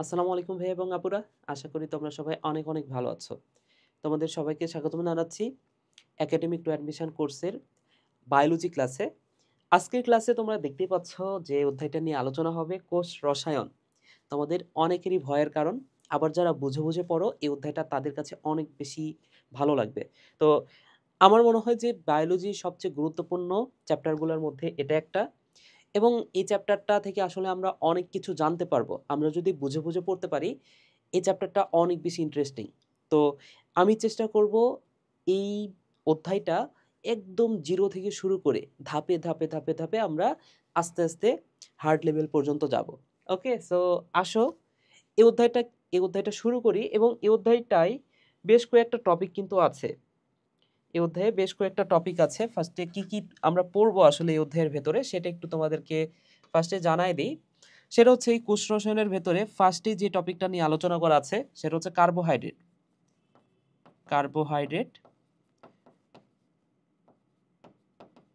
আসসালামু আলাইকুম ভাই এবং আপুরা। আশা করি তোমরা সবাই অনেক, অনেক ভালো আছো। তোমাদের সবাইকে স্বাগতম জানাচ্ছি একাডেমিক টু অ্যাডমিশন কোর্সের বায়োলজি ক্লাসে। আজকের ক্লাসে তোমরা দেখতেই পাচ্ছ যে অধ্যায়টা নিয়ে আলোচনা হবে কোষ রসায়ন। তোমাদের অনেকেরই ভয়ের কারণ। আবার যারা বুঝে, বুঝে পড়ো এই অধ্যায়টা তাদের কাছে অনেক বেশি ভালো লাগবে। তো আমার মনে হয় যে বায়োলজির সবচেয়ে গুরুত্বপূর্ণ চ্যাপ্টারগুলোর মধ্যে এটা একটা। এবং এই চ্যাপ্টারটা থেকে আসলে আমরা অনেক কিছু জানতে পারবো। আমরা যদি বুঝে, বুঝে পড়তে পারি, এই চ্যাপ্টারটা অনেক বেশি ইন্টারেস্টিং। তো আমি চেষ্টা করব এই অধ্যায়টা একদম 0 থেকে শুরু করে ধাপে, ধাপে, ধাপে, ধাপে আমরা আস্তে, আস্তে হার্ড লেভেল পর্যন্ত যাবো। ওকে? সো আসো এই অধ্যায়টা এই অধ্যায়টা শুরু করি এবং এই অধ্যায়টায় বেশ কয়েকটা টপিক কিন্তু আছে। এই অধ্যায়ে বেশ কয়েকটা টপিক আছে। ফার্স্টে কি আমরা পড়বো আসলে এই অধ্যায়ের ভেতরে সেটা একটু তোমাদেরকে ফার্স্টে জানায় দিই। সেটা হচ্ছে এই কোষ রসায়নের ভেতরে ফার্স্টে যে টপিকটা নিয়ে আলোচনা করা আছে সেটা হচ্ছে কার্বোহাইড্রেট। কার্বোহাইড্রেট,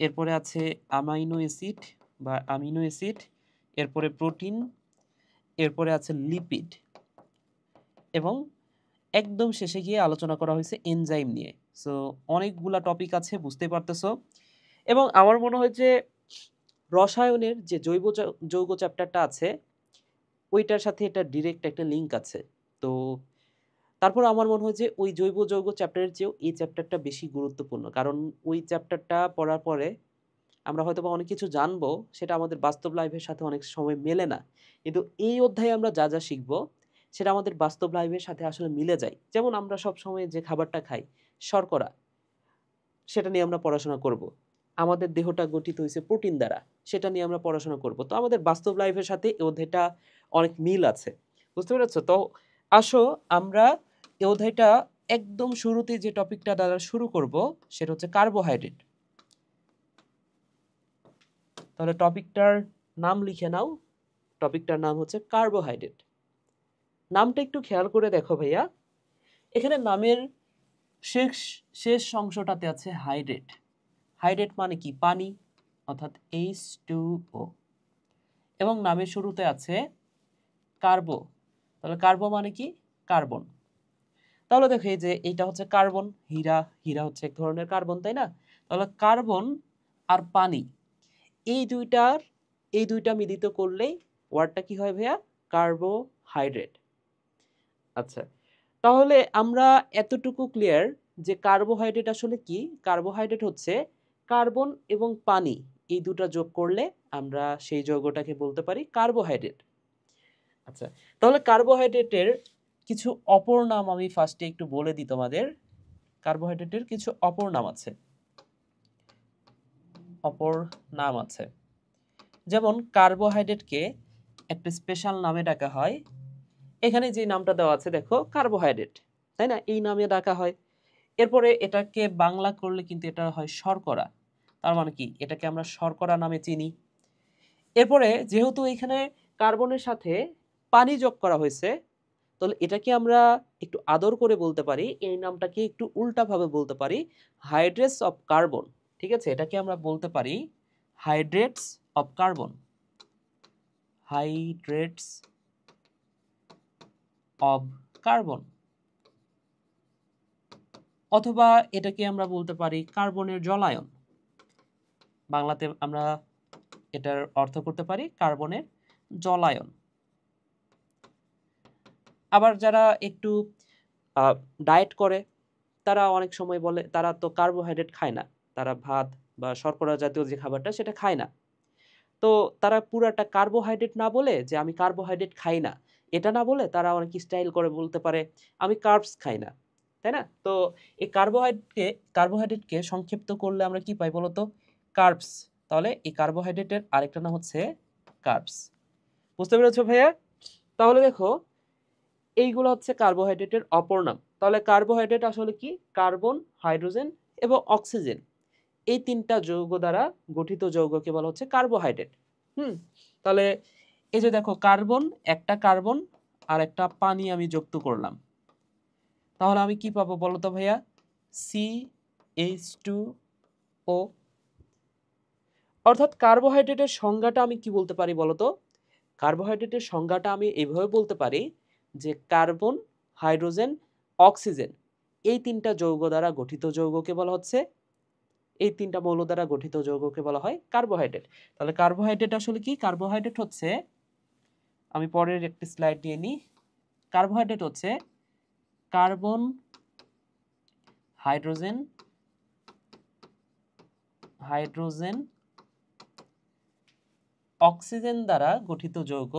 এরপরে আছে অ্যামাইনো অ্যাসিড বা অ্যামিনো অ্যাসিড, এরপরে প্রোটিন, এরপরে আছে লিপিড এবং একদম শেষে গিয়ে আলোচনা করা হয়েছে এনজাইম নিয়ে। সো অনেকগুলা টপিক আছে, বুঝতেই পারতেছো। এবং আমার মনে হয় যে রসায়নের যে যৌগ চ্যাপ্টারটা আছে ওইটার সাথে এটা ডিরেক্ট একটা লিঙ্ক আছে। তো তারপর আমার মনে হয় যে ওই জৈব যৌগ চ্যাপ্টারের চেয়েও এই চ্যাপ্টারটা বেশি গুরুত্বপূর্ণ। কারণ ওই চ্যাপ্টারটা পড়ার পরে আমরা হয়তোবা অনেক কিছু জানবো, সেটা আমাদের বাস্তব লাইফের সাথে অনেক সময় মেলে না। কিন্তু এই অধ্যায়ে আমরা যা, যা শিখবো সেটা আমাদের বাস্তব লাইফের সাথে আসলে মিলে যায়। যেমন আমরা সবসময় যে খাবারটা খাই, শর্করা, সেটা নিয়ে আমরা পড়াশোনা করব। আমাদের দেহটা গঠিত হইছে প্রোটিন দ্বারা, সেটা নিয়ে আমরা পড়াশোনা করব। তো আমাদের বাস্তব লাইফের সাথে এই অধ্যায়টা অনেক মিল আছে। বুঝতে পেরেছো? তো আসো আমরা এই অধ্যায়টা একদম শুরুতে যে টপিকটা দ্বারা শুরু করব সেটা হচ্ছে কার্বোহাইড্রেট। তাহলে টপিকটার নাম লিখে নাও। টপিকটার নাম হচ্ছে কার্বোহাইড্রেট। নামটা একটু খেয়াল করে দেখো ভাইয়া। এখানে নামের শেষ শেষ অংশটাতে আছে হাইড্রেট। হাইড্রেট মানে কি? পানি, অর্থাৎ H2O। এবং নামের শুরুতে আছে কার্বো। তাহলে কার্বো মানে কি? কার্বন। তাহলে দেখো এই যে এইটা হচ্ছে কার্বন, হীরা, হীরা হচ্ছে এক ধরনের কার্বন, তাই না? তাহলে কার্বন আর পানি এই দুইটার এই দুইটা মিলিত করলেই ওয়ার্ডটা কি হয় ভাইয়া? কার্বোহাইড্রেট। আচ্ছা, তাহলে আমরা এতটুকু ক্লিয়ার যে কার্বোহাইড্রেট আসলে কি? কার্বোহাইড্রেট হচ্ছে কার্বন এবং পানি এই দুটা যোগ করলে আমরা সেই যৌগটাকে বলতে পারি কার্বোহাইড্রেট। আচ্ছা, তাহলে কার্বোহাইড্রেটের কিছু অপর নাম আমি ফার্স্টে একটু বলে দিই তোমাদের। কার্বোহাইড্রেটের কিছু অপর নাম আছে। অপর নাম আছে, যেমন কার্বোহাইড্রেটকে একটা স্পেশাল নামে ডাকা হয়। এখানে যে নামটা দেওয়া আছে দেখো, কার্বোহাইড্রেট, তাই না? এই নামে ডাকা হয়। এরপরে এটাকে বাংলা করলে কিন্তু এটা হয় শর্করা। তার মানে কি? এটাকে আমরা শর্করা নামে চিনি। এরপরে যেহেতু এখানে কার্বনের সাথে পানি যোগ করা হয়েছে, তাহলে এটাকে আমরা একটু আদর করে বলতে পারি, এই নামটাকে একটু উল্টাভাবে বলতে পারি, হাইড্রেটস অফ কার্বন। ঠিক আছে? এটাকে আমরা বলতে পারি hydrates of carbon. Hydrates of carbon. অথবা এটাকে আমরা বলতে পারি কার্বনের জলায়ন। বাংলাতে আমরা এটার অর্থ করতে পারি কার্বনের জলায়ন। আবার যারা একটু ডায়েট করে তারা অনেক সময় বলে তারা তো কার্বোহাইড্রেট খায় না। তারা ভাত বা শর্করা জাতীয় যে খাবারটা সেটা খায় না। তো তারা পুরাটা কার্বোহাইড্রেট না বলে যে আমি কার্বোহাইড্রেট খাই না, এটা না বলে তারা অনেক স্টাইল করে বলতে পারে আমি কার্বস খাই না। তাই না? তো এই কার্বোহাইড্রেটকে সংক্ষিপ্ত করলে আমরা কি পাই বলতো? কার্বস। তাহলে এই কার্বোহাইড্রেটের আরেকটা নাম হচ্ছে কার্বস। বুঝতে পেরেছো ভাইয়া? তাহলে দেখো এইগুলো হচ্ছে কার্বোহাইড্রেটের অপর নাম। তাহলে কার্বোহাইড্রেট আসলে কি? কার্বন, হাইড্রোজেন এবং অক্সিজেন এই ৩টা যৌগ দ্বারা গঠিত যৌগকে বলা হচ্ছে কার্বোহাইড্রেট। হুম? তাহলে এই যে দেখো কার্বন, একটা কার্বন আর একটা পানি আমি যুক্ত করলাম। তাহলে আমি কি পাবো বলো তো ভাইয়া? CH2O। অর্থাৎ কার্বোহাইড্রেটের সংজ্ঞাটা আমি কি বলতে পারি বলো তো? কার্বোহাইড্রেটের সংজ্ঞাটা আমি এইভাবে বলতে পারি যে কার্বন, হাইড্রোজেন, অক্সিজেন এই ৩টা যৌগ দ্বারা গঠিত যৌগকে বলা হচ্ছে, এই ৩টা মৌল দ্বারা গঠিত যৌগকে বলা হয় কার্বোহাইড্রেট। তাহলে কার্বোহাইড্রেট আসলে কি? কার্বোহাইড্রেট হচ্ছে, আমি পরের একটি স্লাইড নিয়ে নিই। কার্বোহাইড্রেট হচ্ছে কার্বন, হাইড্রোজেন, অক্সিজেন দ্বারা গঠিত যৌগ,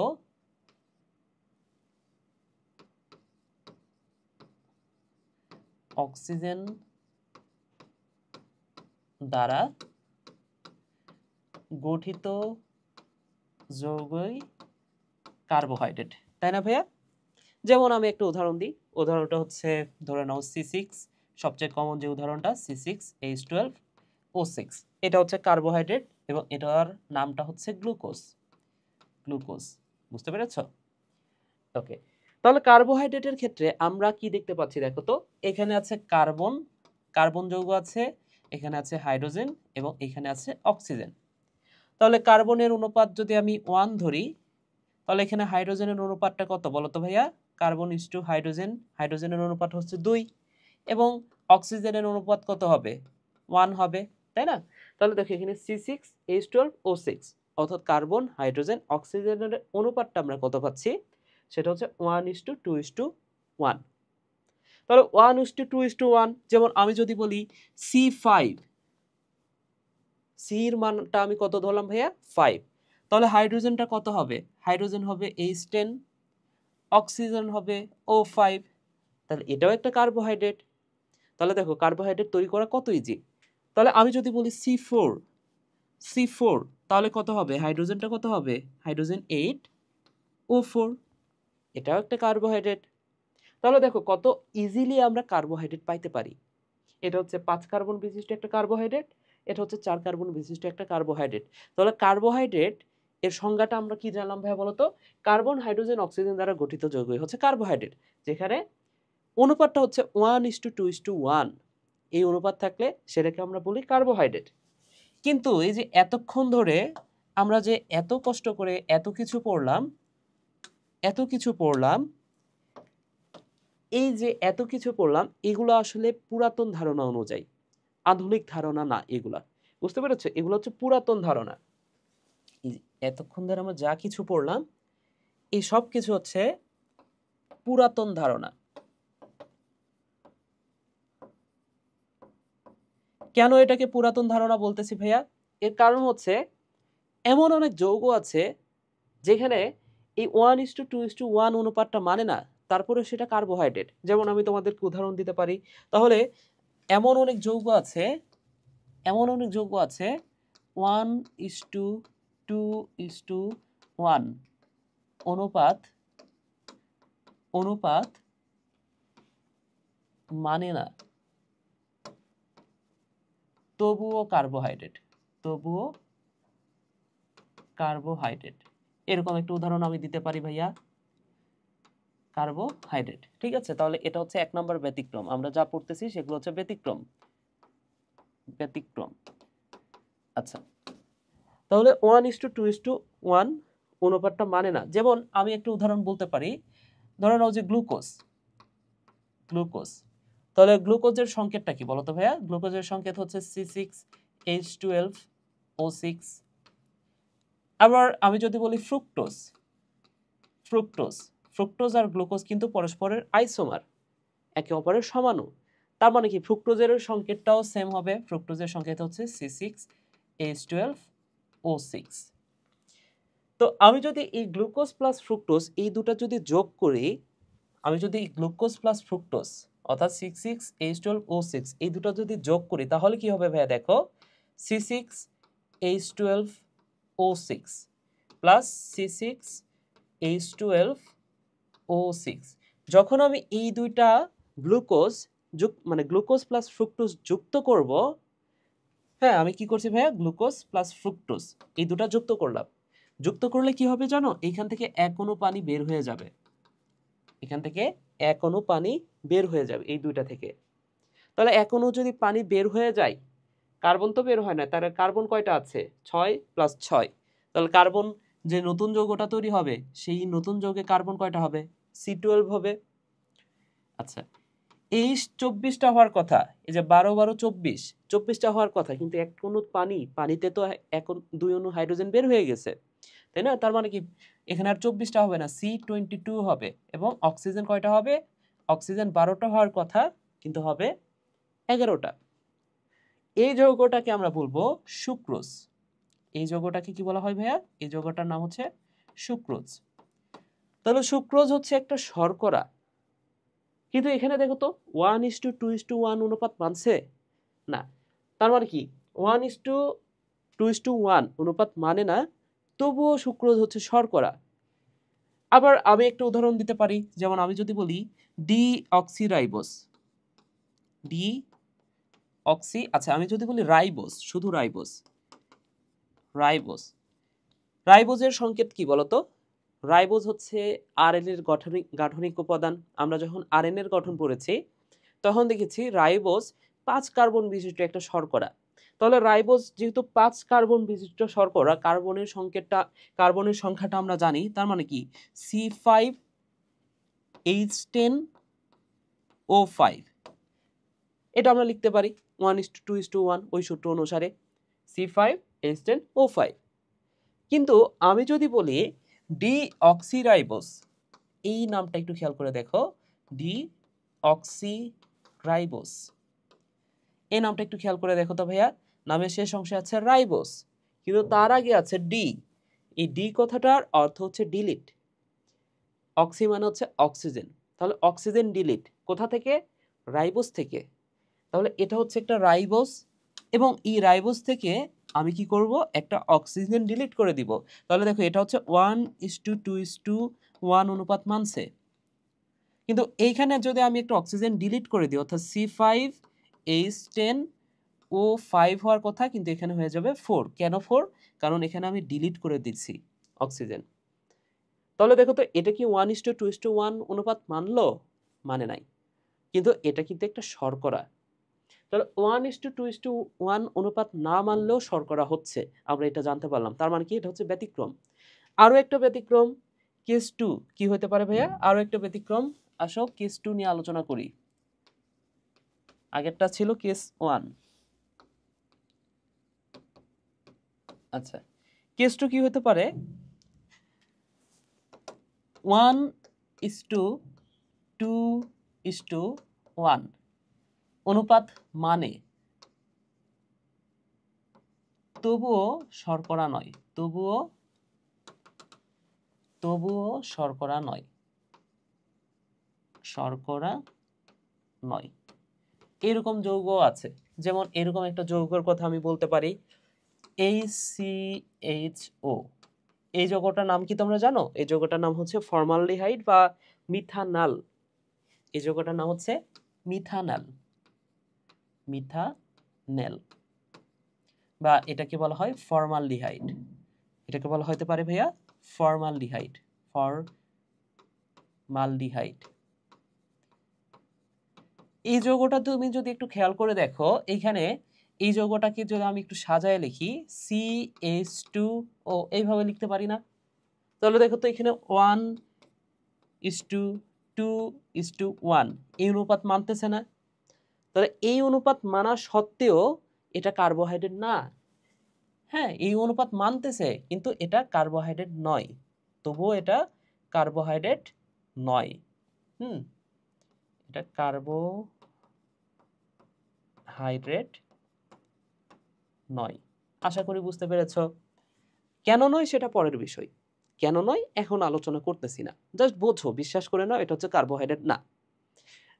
অক্সিজেন দ্বারা গঠিত যৌগই কার্বোহাইড্রেট, তাই না ভাইয়া? যেমন আমি একটা উদাহরণ দিই। উদাহরণটা হচ্ছে, ধরে নাও C6, সবচেয়ে কমন যে উদাহরণটা C6H12O6, এটা হচ্ছে কার্বোহাইড্রেট এবং এটার নামটা হচ্ছে গ্লুকোজ। বুঝতে পেরেছ? ওকে, তাহলে কার্বোহাইড্রেটের ক্ষেত্রে আমরা কি দেখতে পাচ্ছি দেখো তো। এখানে আছে কার্বন যৌগ আছে, এখানে আছে হাইড্রোজেন এবং এখানে আছে অক্সিজেন। তাহলে কার্বনের অনুপাত যদি আমি 1 ধরি, তাহলে এখানে হাইড্রোজেনের অনুপাতটা কত বলো তো ভাইয়া? কার্বন ইস টু হাইড্রোজেন, হাইড্রোজেনের অনুপাত হচ্ছে 2 এবং অক্সিজেনের অনুপাত কত হবে? 1 হবে, তাই না? তাহলে দেখো এখানে C6H12O6 অর্থাৎ কার্বন, হাইড্রোজেন, অক্সিজেনের অনুপাতটা আমরা কত পাচ্ছি? সেটা হচ্ছে 1:2:1। তাহলে 1:2:1, যেমন আমি যদি বলি C5, সির মানটা আমি কত ধরলাম ভাইয়া? 5। তাহলে হাইড্রোজেনটা কত হবে? হাইড্রোজেন হবে H10, অক্সিজেন হবে O5। তাহলে এটাও একটা কার্বোহাইড্রেট। তাহলে দেখো কার্বোহাইড্রেট তৈরি করা কত ইজি। তাহলে আমি যদি বলি C4, তাহলে কত হবে? হাইড্রোজেনটা কত হবে? হাইড্রোজেন 8O4, এটাও একটা কার্বোহাইড্রেট। তাহলে দেখো কত ইজিলি আমরা কার্বোহাইড্রেট পাইতে পারি। এটা হচ্ছে 5 কার্বন বিশিষ্ট একটা কার্বোহাইড্রেট, এটা হচ্ছে 4 কার্বন বিশিষ্ট একটা কার্বোহাইড্রেট। তাহলে কার্বোহাইড্রেট এর সংজ্ঞাটা আমরা কি জানলাম ভাইয়া বলো তো? কার্বন, হাইড্রোজেন, অক্সিজেন দ্বারা গঠিত যৌগই হচ্ছে কার্বোহাইড্রেট, যেখানে অনুপাতটা হচ্ছে 1:2:1। এই অনুপাত থাকলে সেটাকে আমরা বলি কার্বোহাইড্রেট। কিন্তু এই যে এতক্ষণ ধরে আমরা যে এত কষ্ট করে এত কিছু পড়লাম, এই যে এত কিছু পড়লাম, এগুলো আসলে পুরাতন ধারণা অনুযায়ী, আধুনিক ধারণা না এগুলা। বুঝতে পেরেছো? এগুলো হচ্ছে পুরাতন ধারণা। এই যে এতক্ষণ ধরে আমরা যা কিছু পড়লাম, এই সব কিছু হচ্ছে পুরাতন ধারণা। কেন এটাকে পুরাতন ধারণা বলতেছি ভাইয়া? এর কারণ হচ্ছে এমন অনেক যৌগ আছে যেখানে এই 1:2:1 অনুপাতটা মানে না, তারপরে সেটা কার্বোহাইড্রেট। যেমন আমি তোমাদেরকে উদাহরণ দিতে পারি। তাহলে এমন অনেক যৌগ আছে 1:2:1 অনুপাত মানে না, তবুও কার্বোহাইড্রেট। এরকম একটা উদাহরণ আমি দিতে পারি ভাইয়া, কার্বোহাইড্রেট। ঠিক আছে? তাহলে এটা হচ্ছে 1 নম্বর ব্যতিক্রম। আমরা যা পড়তেছি সেগুলো হচ্ছে ব্যতিক্রম। আচ্ছা, তাহলে 1:2:1 অনুপাতটা মানে না। যেমন আমি একটা উদাহরণ বলতে পারি, ধরে নাও যে গ্লুকোজ। তাহলে গ্লুকোজের সংকেতটা কি বলতো ভাইয়া? গ্লুকোজের সংকেত হচ্ছে C6H12O6। আবার আমি যদি বলি ফ্রুক্টোজ আর গ্লুকোজ কিন্তু পরস্পরের আইসোমার, একে অপরের সমাণু। তার মানে কি ফ্রুক্টোজের সংকেতটাও সেম হবে। ফ্রুক্টোজের সংকেত হচ্ছে C6H12O6। তো আমি যদি এই গ্লুকোজ প্লাস ফ্রুক্টোজ এই দুটো যদি যোগ করি, অর্থাৎ C6H12O6 এই দুটো যদি যোগ করি, তাহলে কি হবে ভাইয়া? দেখো C6H12O6 প্লাস C6H12O6, যখন আমি এই দুইটা গ্লুকোজ গ্লুকোজ প্লাস ফ্রুক্টোজ যুক্ত করব, হ্যাঁ আমি কি করছি ভাইয়া? গ্লুকোজ প্লাস ফ্রুক্টোজ এই দুটা যুক্ত করলাম। যুক্ত করলে কি হবে জানো? এইখান থেকে 1 অণু পানি বের হয়ে যাবে। এই দুইটা থেকে। তাহলে 1 অণু যদি পানি বের হয়ে যায়, কার্বন তো বের হয় না, তাহলে কার্বন কয়টা আছে? 6 + 6। তাহলে কার্বন যে নতুন যৌগটা তৈরি হবে সেই নতুন যৌগে কার্বন কয়টা হবে? C12 হবে। আচ্ছা, এই 24টা হওয়ার কথা, এই যে 12 12 24টা হওয়ার কথা, কিন্তু এক অণু পানিতে তো এখন 2 অণু হাইড্রোজেন বের হয়ে গেছে, তাই না? তার মানে কি এখানে আর 24টা হবে না, C22 হবে। এবং অক্সিজেন কয়টা হবে? অক্সিজেন 12টা হওয়ার কথা, কিন্তু হবে 11টা। এই যৌগটাকে আমরা বলবো সুক্রোজ। এই যৌগটাকে কি বলা হয় ভাইয়া? এই যৌগটার নাম হচ্ছে সুক্রোজ। তাহলে সুক্রোজ হচ্ছে একটা শর্করা, কিন্তু এখানে দেখো তো 1:2:1 অনুপাত মানছে না। তার মানে কি 1:2:1 অনুপাত মানে না, তবুও সুক্রোজ হচ্ছে শর্করা। আবার আমি একটা উদাহরণ দিতে পারি, যেমন আমি যদি বলি ডিঅক্সিরাইবোজ, আচ্ছা আমি যদি বলি রাইবোজ, শুধু রাইবোজের সংকেত কি বলতো? রাইবোজ হচ্ছে আরএনএ এর গাঠনিক উপাদান। আমরা যখন আরএনএ এর গঠন পড়েছি তখন দেখেছি রাইবোজ 5 কার্বন বিশিষ্ট একটা শর্করা। তাহলে রাইবোজ যেহেতু 5 কার্বন বিশিষ্ট শর্করা, কার্বনের সংখ্যাটা আমরা জানি, তার মানে কি C5H10O5, এটা আমরা লিখতে পারি 1:2:1 ওই সূত্র অনুসারে C5H10O5। কিন্তু আমি যদি বলি ডিঅক্সিরাইবোজ, এই নামটা একটু খেয়াল করে দেখো, ডিঅক্সিরাইবোজ এই নামটা একটু খেয়াল করে দেখো তো ভাইয়া, নামের শেষ অংশে আছে রাইবোজ, কিন্তু তার আগে আছে ডি। এই ডি কথাটার অর্থ হচ্ছে ডিলিট। অক্সি মানে হচ্ছে অক্সিজেন, তাহলে অক্সিজেন ডিলিট কোথা থেকে? রাইবোজ থেকে। তাহলে এটা হচ্ছে একটা রাইবোজ, এবং এই রাইবোজ থেকে আমি কি করব? একটা অক্সিজেন ডিলিট করে দিব। তাহলে দেখো এটা হচ্ছে 1:2:1 অনুপাত মানছে, কিন্তু এইখানে যদি আমি একটা অক্সিজেন ডিলিট করে দিই, অর্থাৎ C5H10O5 হওয়ার কথা, কিন্তু এখানে হয়ে যাবে 4। কেন 4? কারণ এখানে আমি ডিলিট করে দিচ্ছি অক্সিজেন। তাহলে দেখো তো এটা কি 1:2:1 অনুপাত মানলো? মানে নাই, কিন্তু এটা কিন্তু একটা শর্করা। তাহলে 1:2:1 অনুপাত না মানলেও শর্করা হচ্ছে, আমরা এটা জানতে পারলাম। তার মানে কি এটা হচ্ছে ব্যতিক্রম। আরো একটা ব্যতিক্রম কেস 2 কি হতে পারে ভাইয়া? আরো একটা ব্যতিক্রম, আসো কেস 2 নিয়ে আলোচনা করি। আগেরটা ছিল কেস 1। আচ্ছা, কেস 2 কি হতে পারে? 1:2:1 অনুপাত মানে, তবুও শর্করা নয়, তবুও শর্করা নয়, এরকম যৌগ আছে। যেমন এরকম একটা যৌগের কথা আমি বলতে পারি HCHO। এই যৌগটার নাম কি তোমরা জানো? এই যৌগটার নাম হচ্ছে ফর্মালডিহাইড বা মিথানল। এই যৌগটার নাম হচ্ছে মিথানল, বা এটাকে বলা হয় ফর্মালডিহাইড। এটাকে বলা হতে পারে ভাইয়া ফর্মালডিহাইড। এই যৌগটা তুমি যদি একটু খেয়াল করে দেখো, এইখানে এই যৌগটাকে যদি আমি একটু সাজায় লিখি CH2O, এইভাবে লিখতে পারি না? তাহলে দেখো তো এখানে 1:2:1 এই অনুপাত মানতেছে না? তাহলে এই অনুপাত মানা সত্ত্বেও এটা কার্বোহাইড্রেট না। হ্যাঁ, এই অনুপাত মানতেছে, কিন্তু এটা কার্বোহাইড্রেট নয়, তবুও এটা কার্বোহাইড্রেট নয়। এটা কার্বোহাইড্রেট নয়। আশা করি বুঝতে পেরেছো। কেন নয় সেটা পরের বিষয়, কেন নয় এখন আলোচনা করতেছি না, জাস্ট বোঝো, বিশ্বাস করে নাও এটা হচ্ছে কার্বোহাইড্রেট না।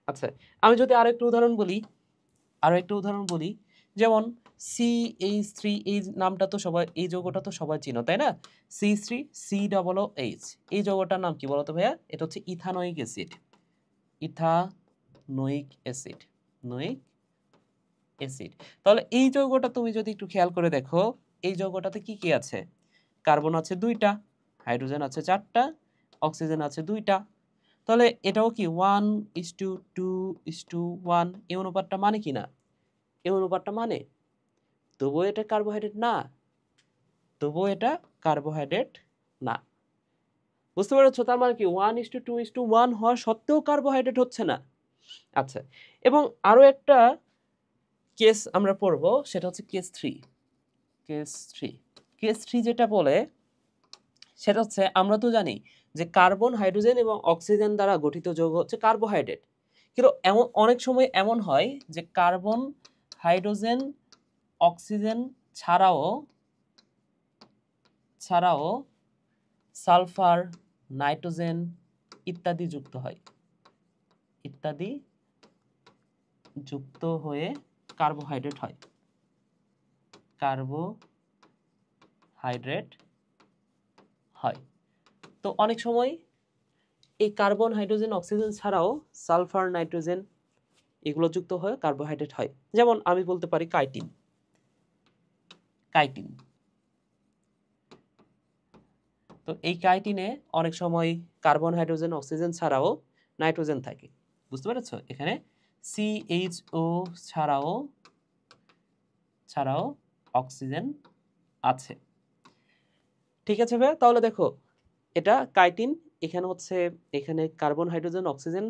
আচ্ছা, আমি যদি আরো একটা উদাহরণ বলি, যেমন CH3, এই নামটা তো সবাই, এই যৌগটা তো সবাই চিনো, তাই না? C3COOH, এই যৌগটার নাম কি বলতো ভাইয়া? এটা হচ্ছে ইথানোয়িক অ্যাসিড। তাহলে এই যৌগটা তুমি যদি একটু খেয়াল করে দেখো, এই যৌগটাতে কি কি আছে? কার্বন আছে 2টা, হাইড্রোজেন আছে 4টা, অক্সিজেন আছে 2টা। তাহলে এটাও কি 1:2:1 এই অনুপাতটা মানে কি না? এই অনুপাতটা মানে, তবুও এটা কার্বোহাইড্রেট না, না। বুঝতে পেরেছো? তার মানে কি 1:2:1 হওয়া সত্ত্বেও কার্বোহাইড্রেট হচ্ছে না। আচ্ছা, এবং আরো একটা কেস আমরা পড়ব, সেটা হচ্ছে কেস 3। কেস 3 যেটা বলে সেটা হচ্ছে, আমরা তো জানি যে কার্বন, হাইড্রোজেন এবং অক্সিজেন দ্বারা গঠিত যৌগ হচ্ছে কার্বোহাইড্রেট। কিন্তু এমন অনেক সময় এমন হয় যে কার্বন, হাইড্রোজেন, অক্সিজেন ছাড়াও সালফার, নাইট্রোজেন ইত্যাদি যুক্ত হয়ে কার্বোহাইড্রেট হয়। তো অনেক সময় এই কার্বন, হাইড্রোজেন, অক্সিজেন ছাড়াও সালফার, নাইট্রোজেন এগুলো যুক্ত হয়ে কার্বোহাইড্রেট হয়। যেমন আমি বলতে পারি কাইটিন। তো এই কাইটিনে অনেক সময় কার্বন, হাইড্রোজেন, অক্সিজেন ছাড়াও নাইট্রোজেন থাকে। বুঝতে পেরেছো? এখানে CHO ছাড়াও অক্সিজেন আছে। ঠিক আছে ভাই? তাহলে দেখো, এটা কাইটিন, এখানে কার্বন, হাইড্রোজেন, অক্সিজেন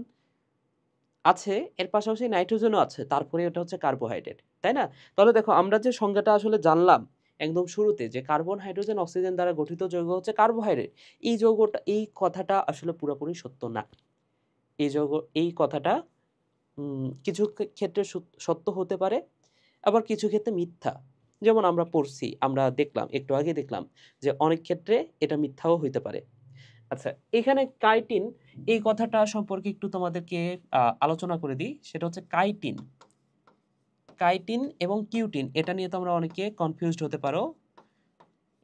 আছে, এর পাশাপাশি নাইট্রোজেনও আছে, তারপরে এটা হচ্ছে কার্বোহাইড্রেট, তাই না? তাহলে দেখো, আমরা যে সংজ্ঞাটা আসলে জানলাম একদম শুরুতে, যে কার্বন, হাইড্রোজেন, অক্সিজেন দ্বারা গঠিত যৌগ হচ্ছে কার্বোহাইড্রেট, এই কথাটা আসলে পুরোপুরি সত্য না। এই কথাটা কিছু ক্ষেত্রে সত্য হতে পারে, আবার কিছু ক্ষেত্রে মিথ্যা। যেমন আমরা একটু আগে দেখলাম যে অনেক ক্ষেত্রে এটা মিথ্যাও হইতে পারে। আচ্ছা, এখানে কাইটিন, এই কথাটা সম্পর্কে একটু তোমাদেরকে আলোচনা করে দিই। সেটা হচ্ছে কাইটিন এবং কিউটিন, এটা নিয়ে তোমরা অনেকে কনফিউজড হতে পারো।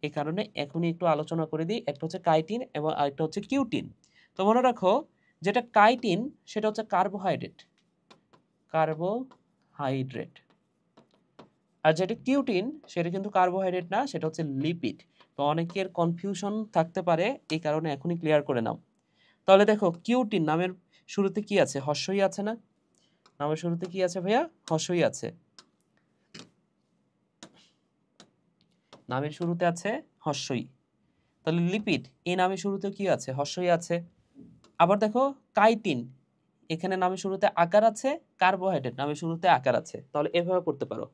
এই কারণে এখনই একটু আলোচনা করে দিই। একটা হচ্ছে কাইটিন এবং আরেকটা হচ্ছে কিউটিন। তো মনে রাখো, যেটা কাইটিন সেটা হচ্ছে কার্বোহাইড্রেট, আর যেটা কিউটিন সেটা কিন্তু কার্বোহাইড্রেট না, সেটা হচ্ছে লিপিড। তো অনেকের কনফিউশন থাকতে পারে, এই কারণে এখনই ক্লিয়ার করে নাও। তাহলে দেখো, কিউটিন নামের শুরুতে কি আছে? হর্ষই আছে না? নামের শুরুতে কি আছে ভাইয়া? হর্ষই আছে। নামের শুরুতে আছে হর্ষই। তাহলে লিপিড, এই নামের শুরুতে কি আছে? হর্ষই আছে। আবার দেখো কাইটিন, এখানে নামের শুরুতে আকার আছে, কার্বোহাইড্রেট নামের শুরুতে আকার আছে। তাহলে এভাবে করতে পারো।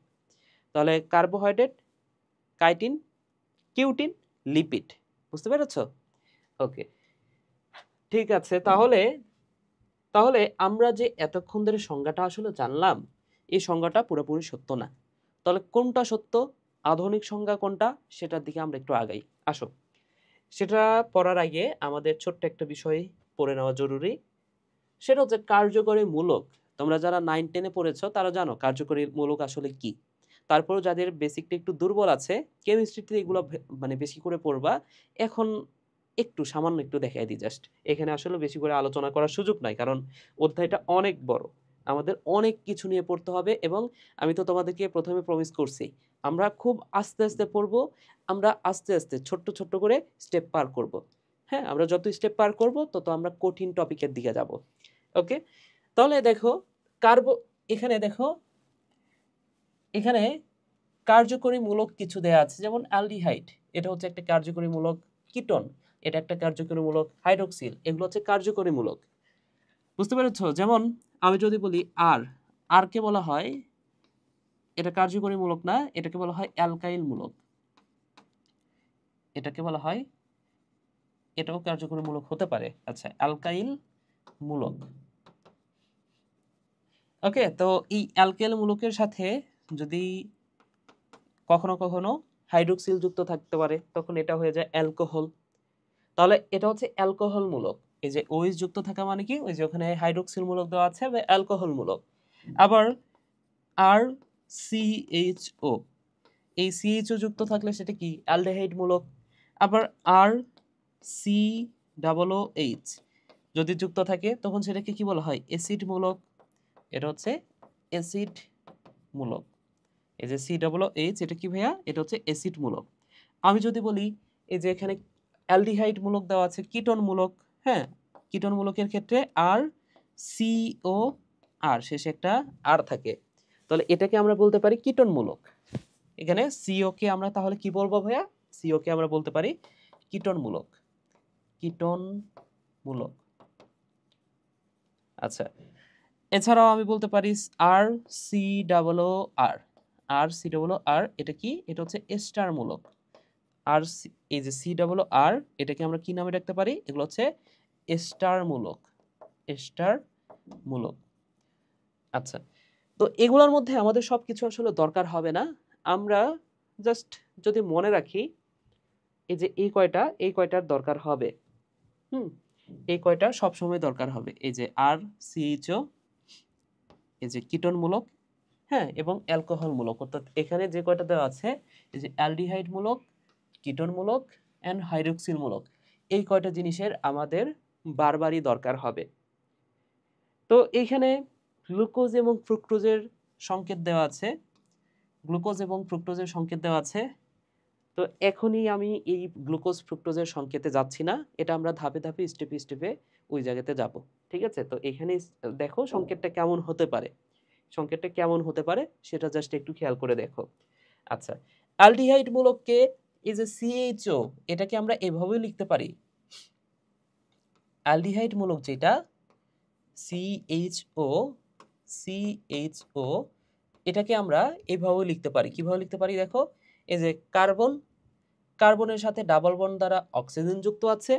তাহলে কার্বোহাইড্রেট, কাইটিন, কিউটিন, লিপিড। বুঝতে পেরেছো? ওকে, ঠিক আছে। তাহলে আমরা যে এতক্ষণ ধরে সংজ্ঞাটা আসলে জানলাম, এই সংজ্ঞাটা পুরোপুরি সত্য না। তাহলে কোনটা সত্য, আধুনিক সংজ্ঞা কোনটা, সেটার দিকে আমরা একটু আগাই। আসো, সেটা পড়ার আগে আমাদের ছোট্ট একটা বিষয় পড়ে নেওয়া জরুরি। সেটা হচ্ছে কার্যকরী মূলক। তোমরা যারা 9-10-এ পড়েছো তারা জানো কার্যকরী মূলক আসলে কি। তারপরেও যাদের বেসিকটা একটু দুর্বল আছে, কেমিস্ট্রিতে এগুলো মানে বেশি করে পড়বা। এখন সামান্য একটু দেখাই দিই জাস্ট। এখানে আসলে বেশি করে আলোচনা করার সুযোগ নাই, কারণ অধ্যায়টা অনেক বড়। আমাদের অনেক কিছু নিয়ে পড়তে হবে, এবং আমি তো তোমাদেরকে প্রথমে প্রমিস করছি, আমরা খুব আস্তে আস্তে পড়বো। আমরা আস্তে আস্তে ছোট্ট করে স্টেপ পার করব। হ্যাঁ, আমরা যত স্টেপ পার করব তত আমরা কঠিন টপিকের দিকে যাব। ওকে, তাহলে দেখো, এখানে কার্যকরী মূলক কিছু দেয়া আছে, যেমন অ্যালডিহাইড, এটা হচ্ছে একটা কার্যকরী মূলক। কিটোন, এটা একটা কার্যকরী মূলক। হাইড্রোক্সিল, এগুলো হচ্ছে কার্যকরী মূলক। বুঝতে পেরেছো? যেমন আমি যদি বলি আর কে বলা হয়, এটা কার্যকরী মূলক না, এটাকে বলা হয় অ্যালকাইল মূলক। এটাও কার্যকরী মূলক হতে পারে। আচ্ছা, অ্যালকাইল মূলক। ওকে, তো এই অ্যালকাইল মূলকের সাথে যদি কখনো কখনো হাইড্রোক্সিল যুক্ত থাকতে পারে, তখন এটা হয়ে যায় অ্যালকোহল। তাহলে এটা হচ্ছে অ্যালকোহল মূলক। এই যে OH যুক্ত থাকা মানে কি, ওই যে ওখানে হাইড্রোক্সিল মূলক দেওয়া আছে, বা অ্যালকোহল মূলক। আবার RCHO, এই CHO যুক্ত থাকলে সেটা কি? অ্যালডিহাইড মূলক। আবার RCOOH যদি যুক্ত থাকে তখন সেটাকে কি বলা হয়? অ্যাসিড মূলক। এটা হচ্ছে অ্যাসিড মূলক। এই যে COOH, এটা কি ভাইয়া? এটা হচ্ছে অ্যাসিড মূলক। আমি যদি বলি, এই যে এখানে অ্যালডিহাইড মূলক দেওয়া আছে, কিটোন মূলক। হ্যাঁ, কিটোন মূলকের ক্ষেত্রে RCOR, শেষে একটা আর থাকে, তাহলে এটাকে আমরা বলতে পারি কিটোন মূলক। এখানে CO কে আমরা তাহলে কি বলবো ভাইয়া? CO কে আমরা বলতে পারি কিটোন মূলক। কীটনমূলক। আচ্ছা, এছাড়াও আমি বলতে পারি আর সি ডাবল ও আর, আর সি ডাবল ও আর, এটা কি? এটা হচ্ছে এস্টারমূলক। আর এই যে সি ডাবল ও আর, এটাকে আমরা কি নামে রাখতে পারি? এগুলো হচ্ছে এস্টারমূলক, এস্টারমূলক। আচ্ছা, তো এগুলোর মধ্যে আমাদের সবকিছু আসলে দরকার হবে না। আমরা জাস্ট যদি মনে রাখি এই যে এই কয়টার দরকার হবে। এই কয়টা সবসময় দরকার হবে। এই যে আর সিএইচও, এই যে কীটনমূলক, হ্যাঁ, এবং অ্যালকোহলমূলক। অর্থাৎ এখানে যে কয়টা দেওয়া আছে, এই যে অ্যালডিহাইডমূলক, কীটনমূলক অ্যান্ড হাইড্রোক্সিলমূলক, এই কয়টা জিনিসের আমাদের বারবারই দরকার হবে। তো এইখানে গ্লুকোজ এবং ফ্রুক্টোজের সংকেত দেওয়া আছে, গ্লুকোজ এবং ফ্রুক্টোজের সংকেত দেওয়া আছে। তো এখনই আমি এই গ্লুকোজ ফ্রুক্টোজের সংকেতে যাচ্ছি না, এটা আমরা ধাপে ধাপে স্টেপে স্টেপে ওই জায়গাতে যাব। ঠিক আছে? তো এখানে দেখো সংকেতটা কেমন হতে পারে, সংকেতটা কেমন হতে পারে সেটা জাস্ট একটু খেয়াল করে দেখো। আচ্ছা, অ্যালডিহাইড মূলককে এই যে সিএইচও, এটাকে আমরা এভাবেও লিখতে পারি। অ্যালডিহাইড মূলক যেটা সিএইচও, সিএইচও, এটাকে আমরা এভাবেও লিখতে পারি। কিভাবে লিখতে পারি দেখো, এই যে কার্বন, কার্বনের সাথে ডাবল বন্ড দ্বারা অক্সিজেন যুক্ত আছে,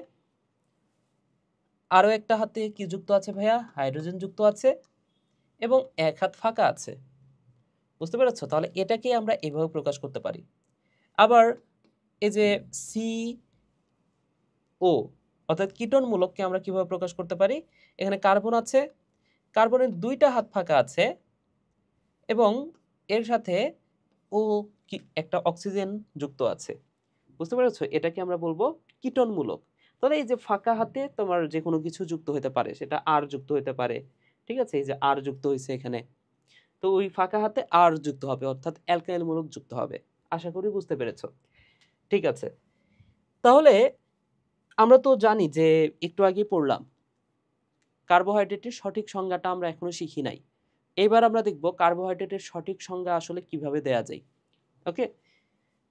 আরও একটা হাতে কি যুক্ত আছে ভাইয়া? হাইড্রোজেন যুক্ত আছে, এবং এক হাত ফাঁকা আছে। বুঝতে পেরেছো? তাহলে এটাকে আমরা এভাবে প্রকাশ করতে পারি। আবার এই যে সি ও অর্থাৎ কীটনমূলককে আমরা কিভাবে প্রকাশ করতে পারি? এখানে কার্বন আছে, কার্বনের দুইটা হাত ফাঁকা আছে, এবং এর সাথে ও একটা অক্সিজেন যুক্ত আছে। বুঝতে পেরেছো? এটাকে আমরা বলবো কীটনমূলক। তাহলে এই যে ফাঁকা হাতে তোমার যে কোনো কিছু যুক্ত হতে পারে, সেটা আর যুক্ত হতে পারে। ঠিক আছে? এই যে আর যুক্ত হয়েছে এখানে, তো ওই ফাঁকা হাতে আর যুক্ত হবে, অর্থাৎ অ্যালকাইল মূলক যুক্ত হবে। আশা করি বুঝতে পেরেছো। ঠিক আছে, তাহলে আমরা তো জানি যে একটু আগে পড়লাম কার্বোহাইড্রেটের সঠিক সংজ্ঞাটা আমরা এখনো শিখি নাই। এবার আমরা দেখব কার্বোহাইড্রেটের সঠিক সংজ্ঞা আসলে কিভাবে দেয়া যায়। ওকে,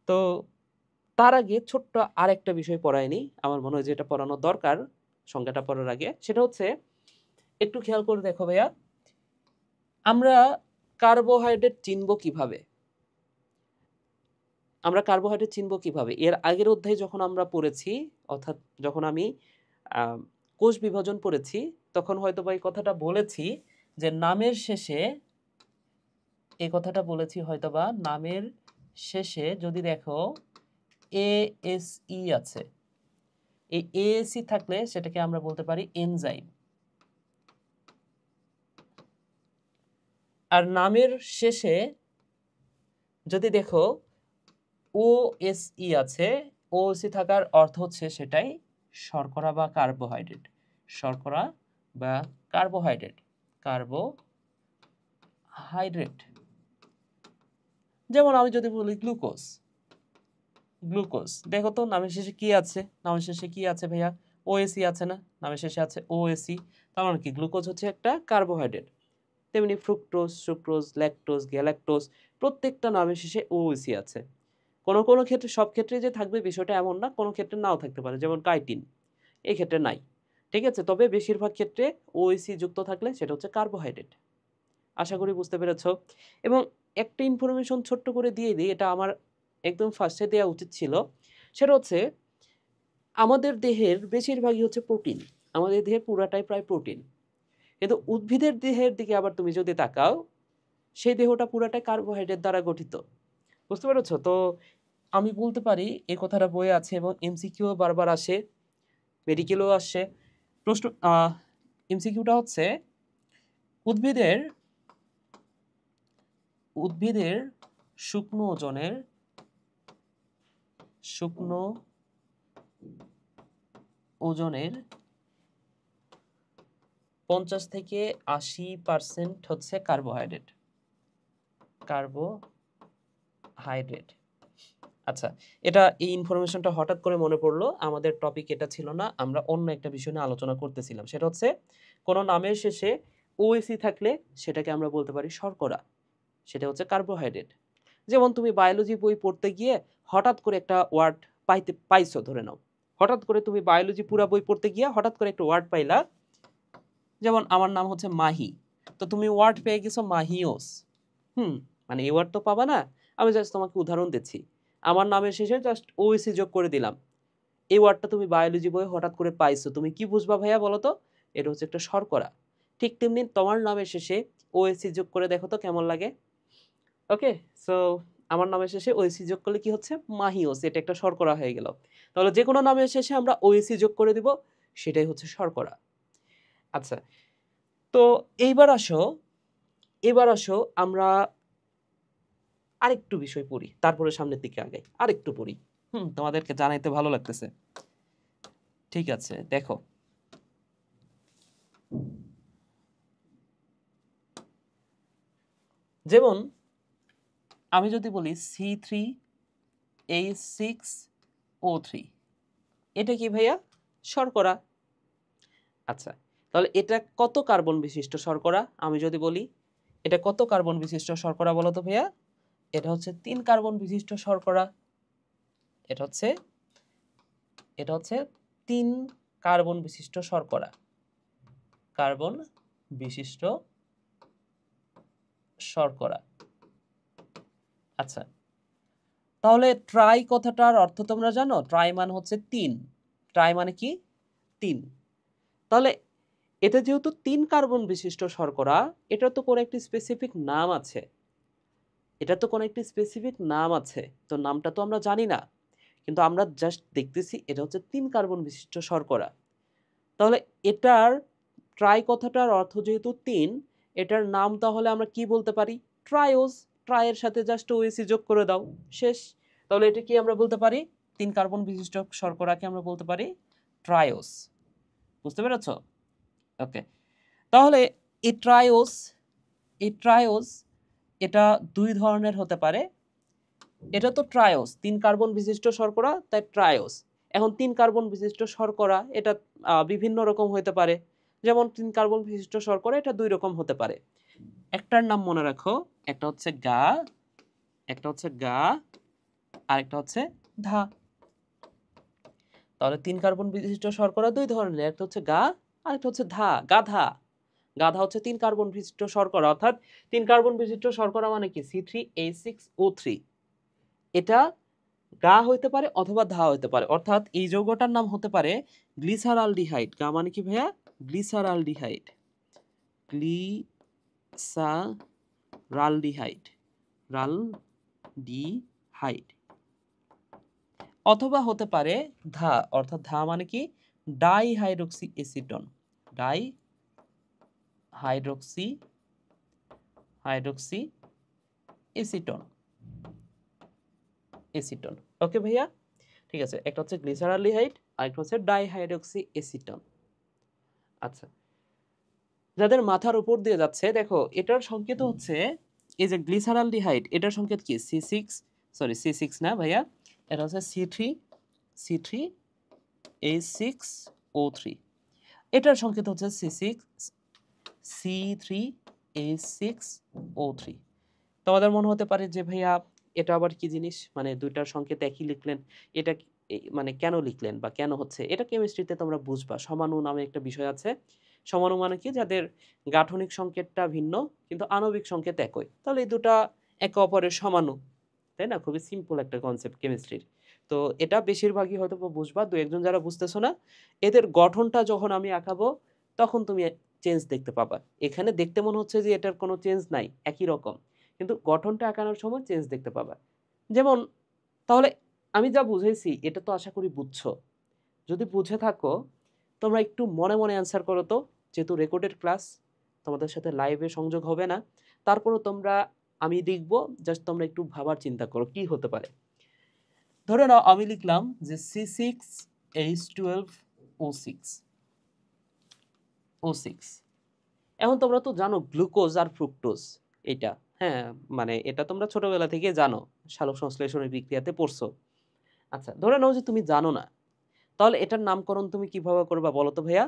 তো তার আগে ছোট্ট আরেকটা বিষয় পড়ায় নিই, আমার মনে হয় যে এটা পড়ানো দরকার সংজ্ঞাটা পড়ার আগে। সেটা হচ্ছে, একটু খেয়াল করে দেখো ভাইয়া, আমরা কার্বোহাইড্রেট চিনব কিভাবে? আমরা কার্বোহাইড্রেট চিনব কিভাবে? এর আগের অধ্যায়ে যখন আমরা পড়েছি, অর্থাৎ যখন আমি কোষ বিভাজন পড়েছি, তখন হয়তো বা এই কথাটা বলেছি যে নামের শেষে, এই কথাটা বলেছি হয়তোবা, নামের শেষে যদি দেখো এএসই আছে, এই এএসই থাকলে সেটাকে আমরা বলতে পারি এনজাইম। আর নামের শেষে যদি দেখো ওএসই আছে, ওএসই থাকার অর্থ হচ্ছে সেটাই শর্করা বা কার্বোহাইড্রেট, শর্করা বা কার্বোহাইড্রেট, কার্বোহাইড্রেট। যেমন আমি যদি বলি গ্লুকোজ, গ্লুকোজ দেখো তো নামের শেষে কি আছে? নামের শেষে কি আছে ভাইয়া? ওএসই আছে না? নামের শেষে আছে ওএসই, তার মানে কি গ্লুকোজ হচ্ছে একটা কার্বোহাইড্রেট। তেমনি ফ্রুক্টোজ, সুক্রোজ, ল্যাকটোজ, গ্যালাক্টোজ, প্রত্যেকটা নামের শেষে ওএসই আছে। কোনো কোনো ক্ষেত্রে, সব ক্ষেত্রে যে থাকবে বিষয়টা এমন না, কোনো ক্ষেত্রে নাও থাকতে পারে, যেমন কাইটিন, এই ক্ষেত্রে নাই। ঠিক আছে, তবে বেশিরভাগ ক্ষেত্রে ওএসি যুক্ত থাকলে সেটা হচ্ছে কার্বোহাইড্রেট। আশা করি বুঝতে পেরেছ। এবং একটা ইনফরমেশন ছোট্ট করে দিয়ে দিই, এটা আমার একদম ফার্স্টে দেওয়া উচিত ছিল। সেটা হচ্ছে, আমাদের দেহের বেশিরভাগই হচ্ছে প্রোটিন, আমাদের দেহের পুরাটাই প্রায় প্রোটিন। কিন্তু উদ্ভিদের দেহের দিকে আবার তুমি যদি তাকাও, সেই দেহটা পুরাটাই কার্বোহাইড্রেট দ্বারা গঠিত। বুঝতে পেরেছ? তো আমি বলতে পারি এই কথাটা বইয়ে আছে, এবং এমসিকিউ বারবার আসে, মেডিকেলেও আসে প্রশ্ন। এমসিকিউটা হচ্ছে, উদ্ভিদের শুকনো ওজনের 50 থেকে 80% হচ্ছে কার্বোহাইড্রেট। আচ্ছা, এটা এই ইনফরমেশনটা হঠাৎ করে মনে পড়লো, আমাদের টপিক এটা ছিল না, আমরা অন্য একটা বিষয় নিয়ে আলোচনা করতেছিলাম। সেটা হচ্ছে, কোনো নামের শেষে ওএসি থাকলে সেটাকে আমরা বলতে পারি শর্করা, সেটা হচ্ছে কার্বোহাইড্রেট। যেমন তুমি বায়োলজি বই পড়তে গিয়ে হঠাৎ করে একটা ওয়ার্ড পাইছো, ধরে নাও হঠাৎ করে তুমি বায়োলজি পুরা বই পড়তে গিয়া হঠাৎ করে একটা ওয়ার্ড পাইলা, যেমন আমার নাম হচ্ছে মাহি, তো তুমি ওয়ার্ড পেয়ে গেছো মাহিওস। মানে এই ওয়ার্ড তো পাবা না, আমি জাস্ট তোমাকে উদাহরণ দিচ্ছি। আমার নামের শেষে জাস্ট ওএসি যোগ করে দিলাম, এই ওয়ার্ডটা তুমি বায়োলজি বইয়ে হঠাৎ করে পাইছো, তুমি কি বুঝবা ভাইয়া বলো তো? এটা হচ্ছে একটা শর্করা। ঠিক তেমনি তোমার নামের শেষে ওএসি যোগ করে দেখো তো কেমন লাগে। ওকে, সো আমার নামের শেষে ওএসি যোগ করলে কি হচ্ছে? মাহিওস, এটা একটা শর্করা হয়ে গেল। তাহলে যে কোনো নামের শেষে আমরা ওএসি যোগ করে দিব, সেটাই হচ্ছে শর্করা। আচ্ছা, তো এবার আসো আমরা আরেকটু বিষয় পড়ি, তারপরে সামনের দিকে আগাই, আরেকটু পড়ি। তোমাদেরকে জানাইতে ভালো লাগতেছে। ঠিক আছে, দেখো, যেমন আমি যদি বলি C3H6O3, এটা কি ভাইয়া? শর্করা। আচ্ছা, তাহলে এটা কত কার্বন বিশিষ্ট শর্করা? আমি যদি বলি এটা কত কার্বন বিশিষ্ট শর্করা বলো তো ভাইয়া? এটা হচ্ছে 3 কার্বন বিশিষ্ট শর্করা। এটা হচ্ছে 3 কার্বন বিশিষ্ট শর্করা। কার্বন বিশিষ্ট শর্করা। আচ্ছা, তাহলে ট্রাই কথাটার অর্থ তোমরা জানো? ট্রাই মানে হচ্ছে 3। ট্রাই মানে কি? 3। তাহলে এটা যেহেতু 3 কার্বন বিশিষ্ট শর্করা, এটা তো কোনো একটি স্পেসিফিক নাম আছে। তো নামটা তো আমরা জানি না, কিন্তু আমরা জাস্ট দেখতেছি এটা হচ্ছে 3 কার্বন বিশিষ্ট শর্করা। তাহলে এটার ট্রাই কথাটার অর্থ যেহেতু 3, এটার নাম তাহলে আমরা কি বলতে পারি? ট্রায়োজ। ট্রাইয়ের সাথে জাস্ট ওএসি যোগ করে দাও, শেষ। তাহলে এটা কি আমরা বলতে পারি? 3 কার্বন বিশিষ্ট শর্করাকে আমরা বলতে পারি ট্রায়োজ। বুঝতে পেরেছো? ওকে, তাহলে এই ট্রায়োজ এটা 2 ধরনের হতে পারে। এটা তো ট্রায়োজ, 3 কার্বন বিশিষ্ট শর্করা, তাই ট্রায়োজ। এখন 3 কার্বন বিশিষ্ট শর্করা এটা বিভিন্ন রকম হতে পারে। যেমন 3 কার্বন বিশিষ্ট শর্করা এটা 2 রকম হতে পারে। একটার নাম মনে রাখো, একটা হচ্ছে গা, আর একটা হচ্ছে ধা। তাহলে 3 কার্বন বিশিষ্ট শর্করা 2 ধরনের, একটা হচ্ছে গা আর একটা হচ্ছে ধা। গাধা। গাধা হচ্ছে 3 কার্বন বিশিষ্ট শর্করা, অর্থাৎ 3 কার্বন বিশিষ্ট শর্করা মানে কি? C3H6O3। এটা গা হইতে পারে অথবা ধা হইতে পারে, অর্থাৎ এই যৌগটার নাম হতে পারে গ্লিসারালডিহাইড। গা মানে কি ভাইয়া? গ্লিসারালডিহাইড। রালডিহাইড। অথবা হতে পারে ধা, অর্থাৎ ধা মানে কি? ডাইহাইড্রক্সি এসিটন। এসিটন। ওকে ভাইয়া, ঠিক আছে। একটা হচ্ছে গ্লিসারালডিহাইড আর একটা হচ্ছে ডাইহাইড্রক্সি এসিটন। আচ্ছা, যাদের মাথার উপর দিয়ে যাচ্ছে, দেখো এটার সংকেত হচ্ছে এই যে গ্লিসারালডিহাইড, এটার সংকেত কি? C6 না ভাইয়া, এটা হচ্ছে C3H6O3। এটার সংকেত হচ্ছে C3H6O3। তোমাদের মনে হতে পারে যে ভাইয়া এটা আবার কি জিনিস, মানে দুইটার সংকেত একই লিখলেন, এটা মানে কেন লিখলেন বা কেন হচ্ছে? এটা কেমিস্ট্রিতে তোমরা বুঝবা। সমাণু নামে একটা বিষয় আছে। সমাণু মানে কি? যাদের গাঠনিক সংকেতটা ভিন্ন কিন্তু আণবিক সংকেত একই, তাহলে এই দুটা একে অপরের সমাণু, তাই না? খুবই সিম্পল একটা কনসেপ্ট কেমিস্ট্রির। তো এটা বেশিরভাগই হয়তো বুঝবা, দু একজন যারা বুঝতেছো না, এদের গঠনটা যখন আমি আঁকাবো তখন তুমি চেঞ্জ দেখতে পাবা। এখানে দেখতে মনে হচ্ছে যে এটার কোনো চেঞ্জ নাই, একই রকম, কিন্তু গঠনটা আঁকানোর সময় চেঞ্জ দেখতে পাবা। যেমন, তাহলে আমি যা বুঝাইছি এটা তো আশা করি বুঝছো। যদি বুঝে থাকো তোমরা একটু মনে মনে অ্যান্সার করো তো, যেহেতু রেকর্ডেড ক্লাস, তোমাদের সাথে লাইভে সংযোগ হবে না, তারপরও তোমরা, আমি দেখবো, জাস্ট তোমরা একটু ভাবার চিন্তা করো কি হতে পারে। ধরে নাও আমি লিখলাম যে C6H12O6। এখন তোমরা তো জানো গ্লুকোজ আর ফ্রুক্টোজ, এটা, হ্যাঁ, মানে এটা তোমরা ছোটবেলা থেকে জানো, সালোক সংশ্লেষণের বিক্রিয়াতে পড়ছো। আচ্ছা, ধরে নাও যে তুমি জানো না, তাহলে এটার নামকরণ তুমি কিভাবে করবা বলো তো ভাইয়া?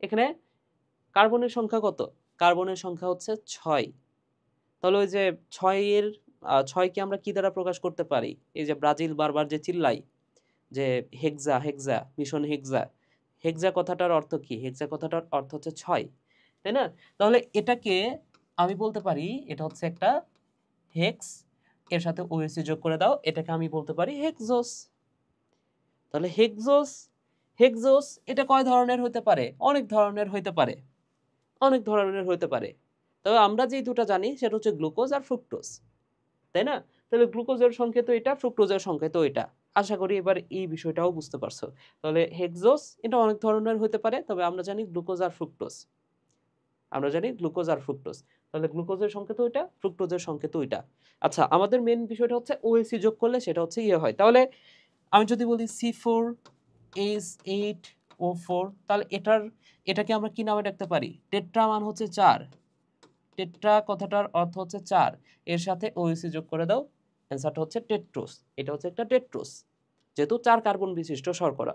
এখানে কার্বনের সংখ্যা কত? কার্বনের সংখ্যা হচ্ছে 6। তাহলে ওই যে 6 কে আমরা কি দ্বারা প্রকাশ করতে পারি? এই যে ব্রাজিল বারবার যে চিল্লাই, যে হেক্সা হেক্সা মিশন হেক্সা, হেক্সা কথাটার অর্থ কি? হেক্সা কথাটার অর্থ হচ্ছে 6, তাই না? তাহলে এটাকে আমি বলতে পারি এটা হচ্ছে একটা হেক্স, এর সাথে ওএসি যোগ করে দাও, এটাকে আমি বলতে পারি হেক্সোস। তাহলে হেক্সোস, হেক্সোস এটা কয় ধরনের হতে পারে? অনেক ধরনের হইতে পারে, অনেক ধরনের হইতে পারে। তবে আমরা যেই দুটা জানি সেটা হচ্ছে গ্লুকোজ আর ফ্রুক্টোজ, তাই না? তাহলে গ্লুকোজের সংকেত এটা, ফ্রুক্টোজের সংকেত এটা। আশা করি এবার এই বিষয়টাও বুঝতে পারছো। তাহলে হেক্সোস এটা অনেক ধরনের হতে পারে, তবে আমরা জানি গ্লুকোজ আর ফ্রুক্টোজ, আমরা জানি গ্লুকোজ আর ফ্রুক্টোজ। তাহলে গ্লুকোজের সংকেত ওইটা, ফ্রুক্টোজের সংকেত ওইটা। আচ্ছা, আমাদের মেন বিষয়টা হচ্ছে ওএসি যোগ করলে সেটা হচ্ছে ইয়ে হয়। তাহলে আমি যদি বলি C4H8O4, তাহলে এটাকে আমরা কি নামে ডাকতে পারি? টেট্রা মান হচ্ছে 4, টেট্রা কথাটার অর্থ হচ্ছে 4, এর সাথে ওএসি যোগ করে দাও, অ্যান্সারটা হচ্ছে টেট্রোস। এটা হচ্ছে একটা টেট্রোস, যেহেতু 4 কার্বন বিশিষ্ট শর্করা।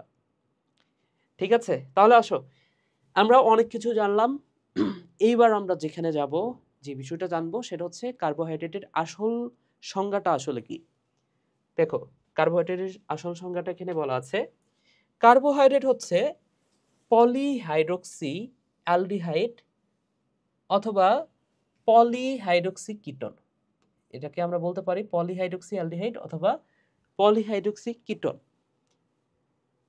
ঠিক আছে, তাহলে আসো আমরা অনেক কিছু জানলাম। এইবার আমরা যেখানে যাব, যে বিষয়টা জানবো সেটা হচ্ছে কার্বোহাইড্রেটের আসল সংজ্ঞাটা আসলে কি। দেখো, কার্বোহাইড্রেটের আসল সংজ্ঞাটা এখানে বলা আছে, কার্বোহাইড্রেট হচ্ছে পলিহাইড্রক্সি অ্যালডিহাইড অথবা পলিহাইড্রক্সি কিটোন। এটাকে আমরা বলতে পারি পলিহাইড্রক্সি অ্যালডিহাইড অথবা পলিহাইড্রক্সি কিটোন,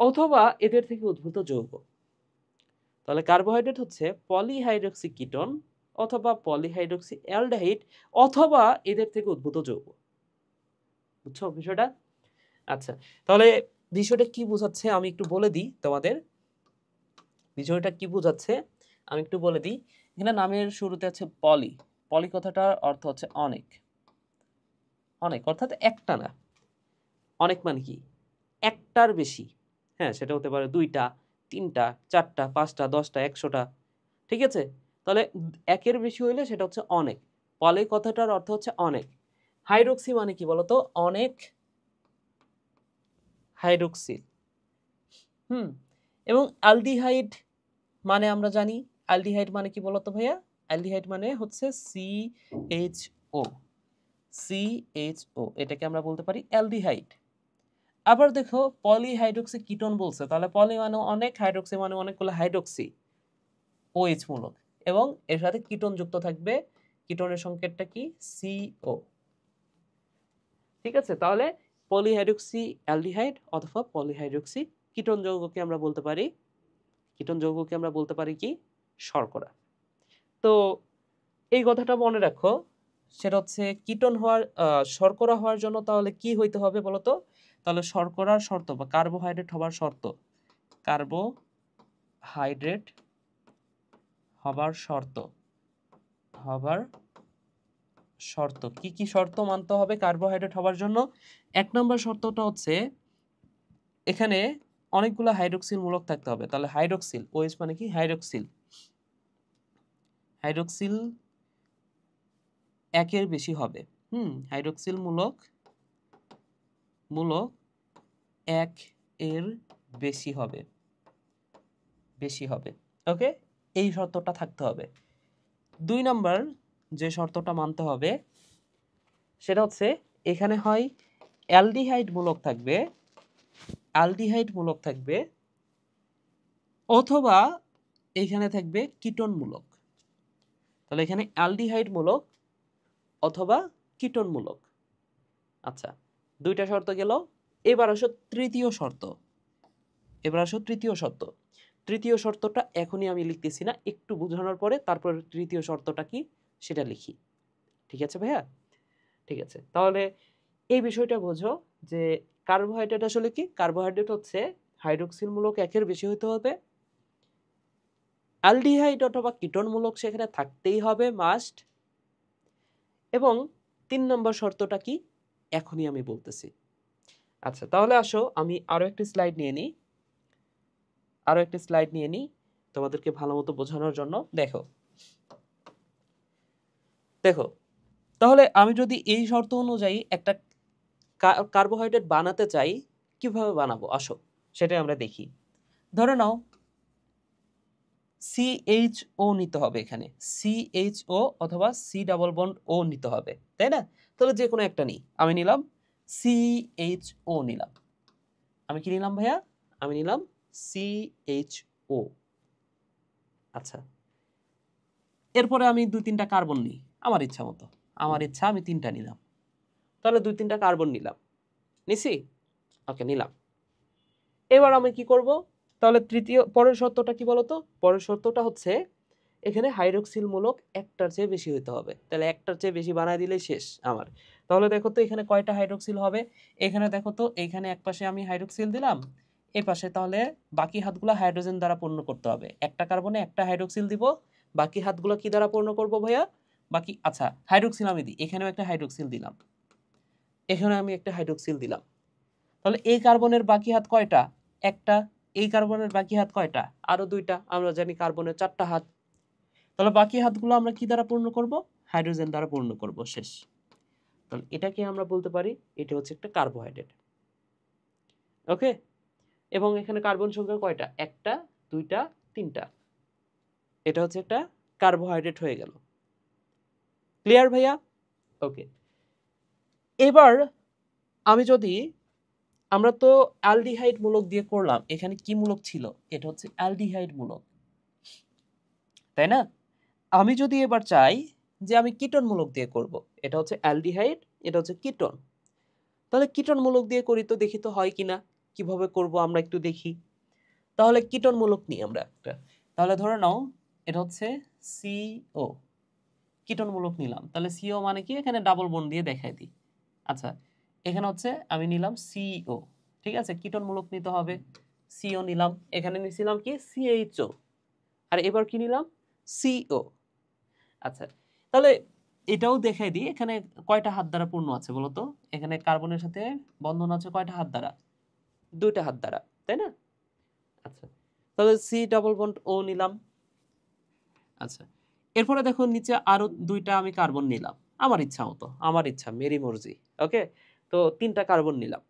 অথবা এদের থেকে উদ্ভূত যৌগ। তাহলে কার্বোহাইড্রেট হচ্ছে পলিহাইড্রক্সি কিটোন অথবা পলিহাইড্রক্সি অ্যালডিহাইড অথবা এদের থেকে উদ্ভূত যৌগ। বুঝছো বিষয়টা? আচ্ছা, তাহলে বিষয়টা কি বোঝাচ্ছে আমি একটু বলে দিই তোমাদের। বিষয়টা কি বোঝাচ্ছে আমি একটু বলে দিই। এখানে নামের শুরুতে আছে পলি, পলি কথাটার অর্থ হচ্ছে অনেক, অনেক অর্থাৎ একটা না। অনেক মানে কি? একটার বেশি। হ্যাঁ, সেটা হতে পারে 2টা, 3টা, 4টা, 5টা, 10টা, 100টা। ঠিক আছে? তাহলে একের বেশি হইলে সেটা হচ্ছে অনেক। পলি কথাটার অর্থ হচ্ছে অনেক। হাইড্রক্সি মানে কি বলতো? অনেক হাইড্রক্সিল। এবং অ্যালডিহাইড মানে আমরা জানি, অ্যালডিহাইড মানে কি বলতো ভাইয়া? অ্যালডিহাইড মানে হচ্ছে CHO, CHO, এটাকে আমরা বলতে পারি অ্যালডিহাইড। আবার দেখো পলিহাইড্রক্সি কিটোন বলছে, তাহলে পলি মানে অনেক, হাইড্রক্সি মানে অনেকগুলো হাইড্রক্সি OH মূলক, এবং এর সাথে কিটোন যুক্ত থাকবে। কিটোনের সংকেতটা কি? CO। ঠিক আছে, তাহলে পলিহাইড্রক্সি অ্যালডিহাইড অথবা পলিহাইড্রক্সি কিটোন যৌগকে আমরা বলতে পারি, কিটোন যৌগকে আমরা বলতে পারি কি? শর্করা। তো এই কথাটা মনে রাখো, সেটা হচ্ছে কিটোন হওয়ার শর্করা হওয়ার জন্য তাহলে কি হইতে হবে বলতো? তাহলে শর্করার শর্ত বা কার্বোহাইড্রেট হবার শর্ত, কার্বোহাইড্রেট হবার শর্ত, হবার শর্ত কি কি শর্ত মানতে হবে কার্বোহাইড্রেট হবার জন্য? 1 নম্বর শর্তটা হচ্ছে এখানে অনেকগুলো হাইড্রক্সিল মূলক থাকতে হবে। তাহলে হাইড্রক্সিল, OH মানে কি? হাইড্রক্সিল, হাইড্রক্সিল একের বেশি হবে। হাইড্রক্সিল মূলক 1 এর বেশি হবে, বেশি হবে। ওকে, এই শর্তটা থাকতে হবে। 2 নম্বর যে শর্তটা মানতে হবে সেটা হচ্ছে এখানে হয় অ্যালডিহাইড মূলক থাকবে, অ্যালডিহাইড মূলক থাকবে, অথবা এখানে থাকবে কিটোন মূলক। তাহলে এখানে অ্যালডিহাইড মূলক অথবা কিটোন মূলক। আচ্ছা, 2টা শর্ত গেল। এবার আসো তৃতীয় শর্ত, এবার আসো তৃতীয় শর্ত। তৃতীয় শর্তটা এখনই আমি লিখতেছি না, একটু বোঝানোর পরে তারপর তৃতীয় শর্তটা কি সেটা লিখি। ঠিক আছে ভাইয়া? ঠিক আছে, তাহলে এই বিষয়টা বোঝো যে কার্বোহাইড্রেট আসলে কি? কার্বোহাইড্রেট হচ্ছে হাইড্রক্সিল মূলক 1 এর বেশি হতে হবে, অ্যালডিহাইড অথবা কিটোন মূলক সেখানে থাকতেই হবে মাস্ট, এবং 3 নম্বর শর্তটা কি এখনই আমি বলতেছি। আচ্ছা, তাহলে আসো আমি আরো একটি স্লাইড নিয়ে নিই, আরো একটি স্লাইড নিয়ে নিই তোমাদেরকে ভালো মতো বোঝানোর জন্য। দেখো দেখো তাহলে আমি যদি এই শর্ত অনুযায়ী একটা কার্বোহাইড্রেট বানাতে চাই, কিভাবে বানাবো আসো সেটাই আমরা দেখি। ধরে নাও CHO নিতে হবে, এখানে CHO অথবা C ডাবল বন্ড O নিতে হবে, তাই না? তাহলে যে কোনো একটা নিই, আমি নিলাম CHO নিলাম। আমি কি নিলাম ভাইয়া? আমি নিলাম CHO। আচ্ছা, এরপরে আমি 2-3টা কার্বন নিই আমার ইচ্ছা মতো। আমার ইচ্ছা আমি 3টা নিলাম। তাহলে 2-3টা কার্বন নিলাম। নিছি? ওকে, নিলাম। এবার আমি কি করব? তাহলে পরের শর্তটা কি বলতো? পরের শর্তটা হচ্ছে এখানে হাইড্রক্সিল মূলক একটার চেয়ে বেশি হইতে হবে। তাহলে একটার চেয়ে বেশি বানায় দিলেই শেষ আমার। তাহলে দেখো তো এখানে কয়টা হাইড্রক্সিল হবে? এখানে দেখো তো, এইখানে একপাশে আমি হাইড্রক্সিল দিলাম, এই পাশে তাহলে বাকি হাতগুলো হাইড্রোজেন দ্বারা পূর্ণ করতে হবে। একটা কার্বনে একটা হাইড্রক্সিল দিব, বাকি হাতগুলো কি দ্বারা পূর্ণ করব ভাইয়া? আচ্ছা, হাইড্রক্সিল আমি দিই। এখানেও একটা হাইড্রক্সিল দিলাম, এখানে আমি একটা হাইড্রক্সিল দিলাম। তাহলে এই কার্বনের বাকি হাত কয়টা? একটা। এই কার্বনের বাকি হাত কয়টা? আরো 2টা। আমরা জানি কার্বনের 4টা হাত। তাহলে বাকি হাতগুলো আমরা কি দ্বারা পূর্ণ করব? হাইড্রোজেন দ্বারা পূর্ণ করব। শেষ। তাহলে এটাকে আমরা বলতে পারি এটা হচ্ছে একটা কার্বোহাইড্রেট। ওকে, এবং এখানে কার্বন সংখ্যা কয়টা? 1টা, 2টা, 3টা। এটা হচ্ছে একটা কার্বোহাইড্রেট হয়ে গেল। ক্লিয়ার ভাইয়া? ওকে, এবার আমি যদি, আমরা তো অ্যালডিহাইড মূলক দিয়ে করলাম, এখানে কি মূলক ছিল? এটা হচ্ছে অ্যালডিহাইড মূলক, তাই না? আমি যদি এবার চাই যে আমি কিটোন মূলক দিয়ে করব, এটা হচ্ছে অ্যালডিহাইড, এটা হচ্ছে কিটোন। তাহলে কিটোন মূলক দিয়ে করি তো, দেখি তো হয় কিনা। কিভাবে করব আমরা একটু দেখি। তাহলে কিটোন মূলক নিই আমরা একটা। তাহলে ধরে নাও এটা হচ্ছে CO, কিটোন মূলক নিলাম। তাহলে CO মানে কি? এখানে ডাবল বন্ড দিয়ে দেখাই দিই। আচ্ছা, এখানে হচ্ছে আমি নিলাম CO, ঠিক আছে? কিটোন মূলক নিতে হবে। CO নিলাম, এখানে নিছিলাম কি? CHO, আর এবার কি নিলাম? CO। আচ্ছা, তাহলে এটাও দেখাই দিই, এখানে কয়টা হাত দ্বারা পূর্ণ আছে বলো তো? এখানে কার্বনের সাথে বন্ধন আছে কয়টা হাত দ্বারা? 2টা হাত দ্বারা, তাই না? আচ্ছা, তাহলে C ডাবল বন্ড O নিলাম। আচ্ছা, এরপরে দেখো নিচে আরো 2টা আমি কার্বন নিলাম আমার ইচ্ছা মতো, আমার ইচ্ছা, মেরি মর্জি। ওকে, তো 3টা কার্বন নিলাম।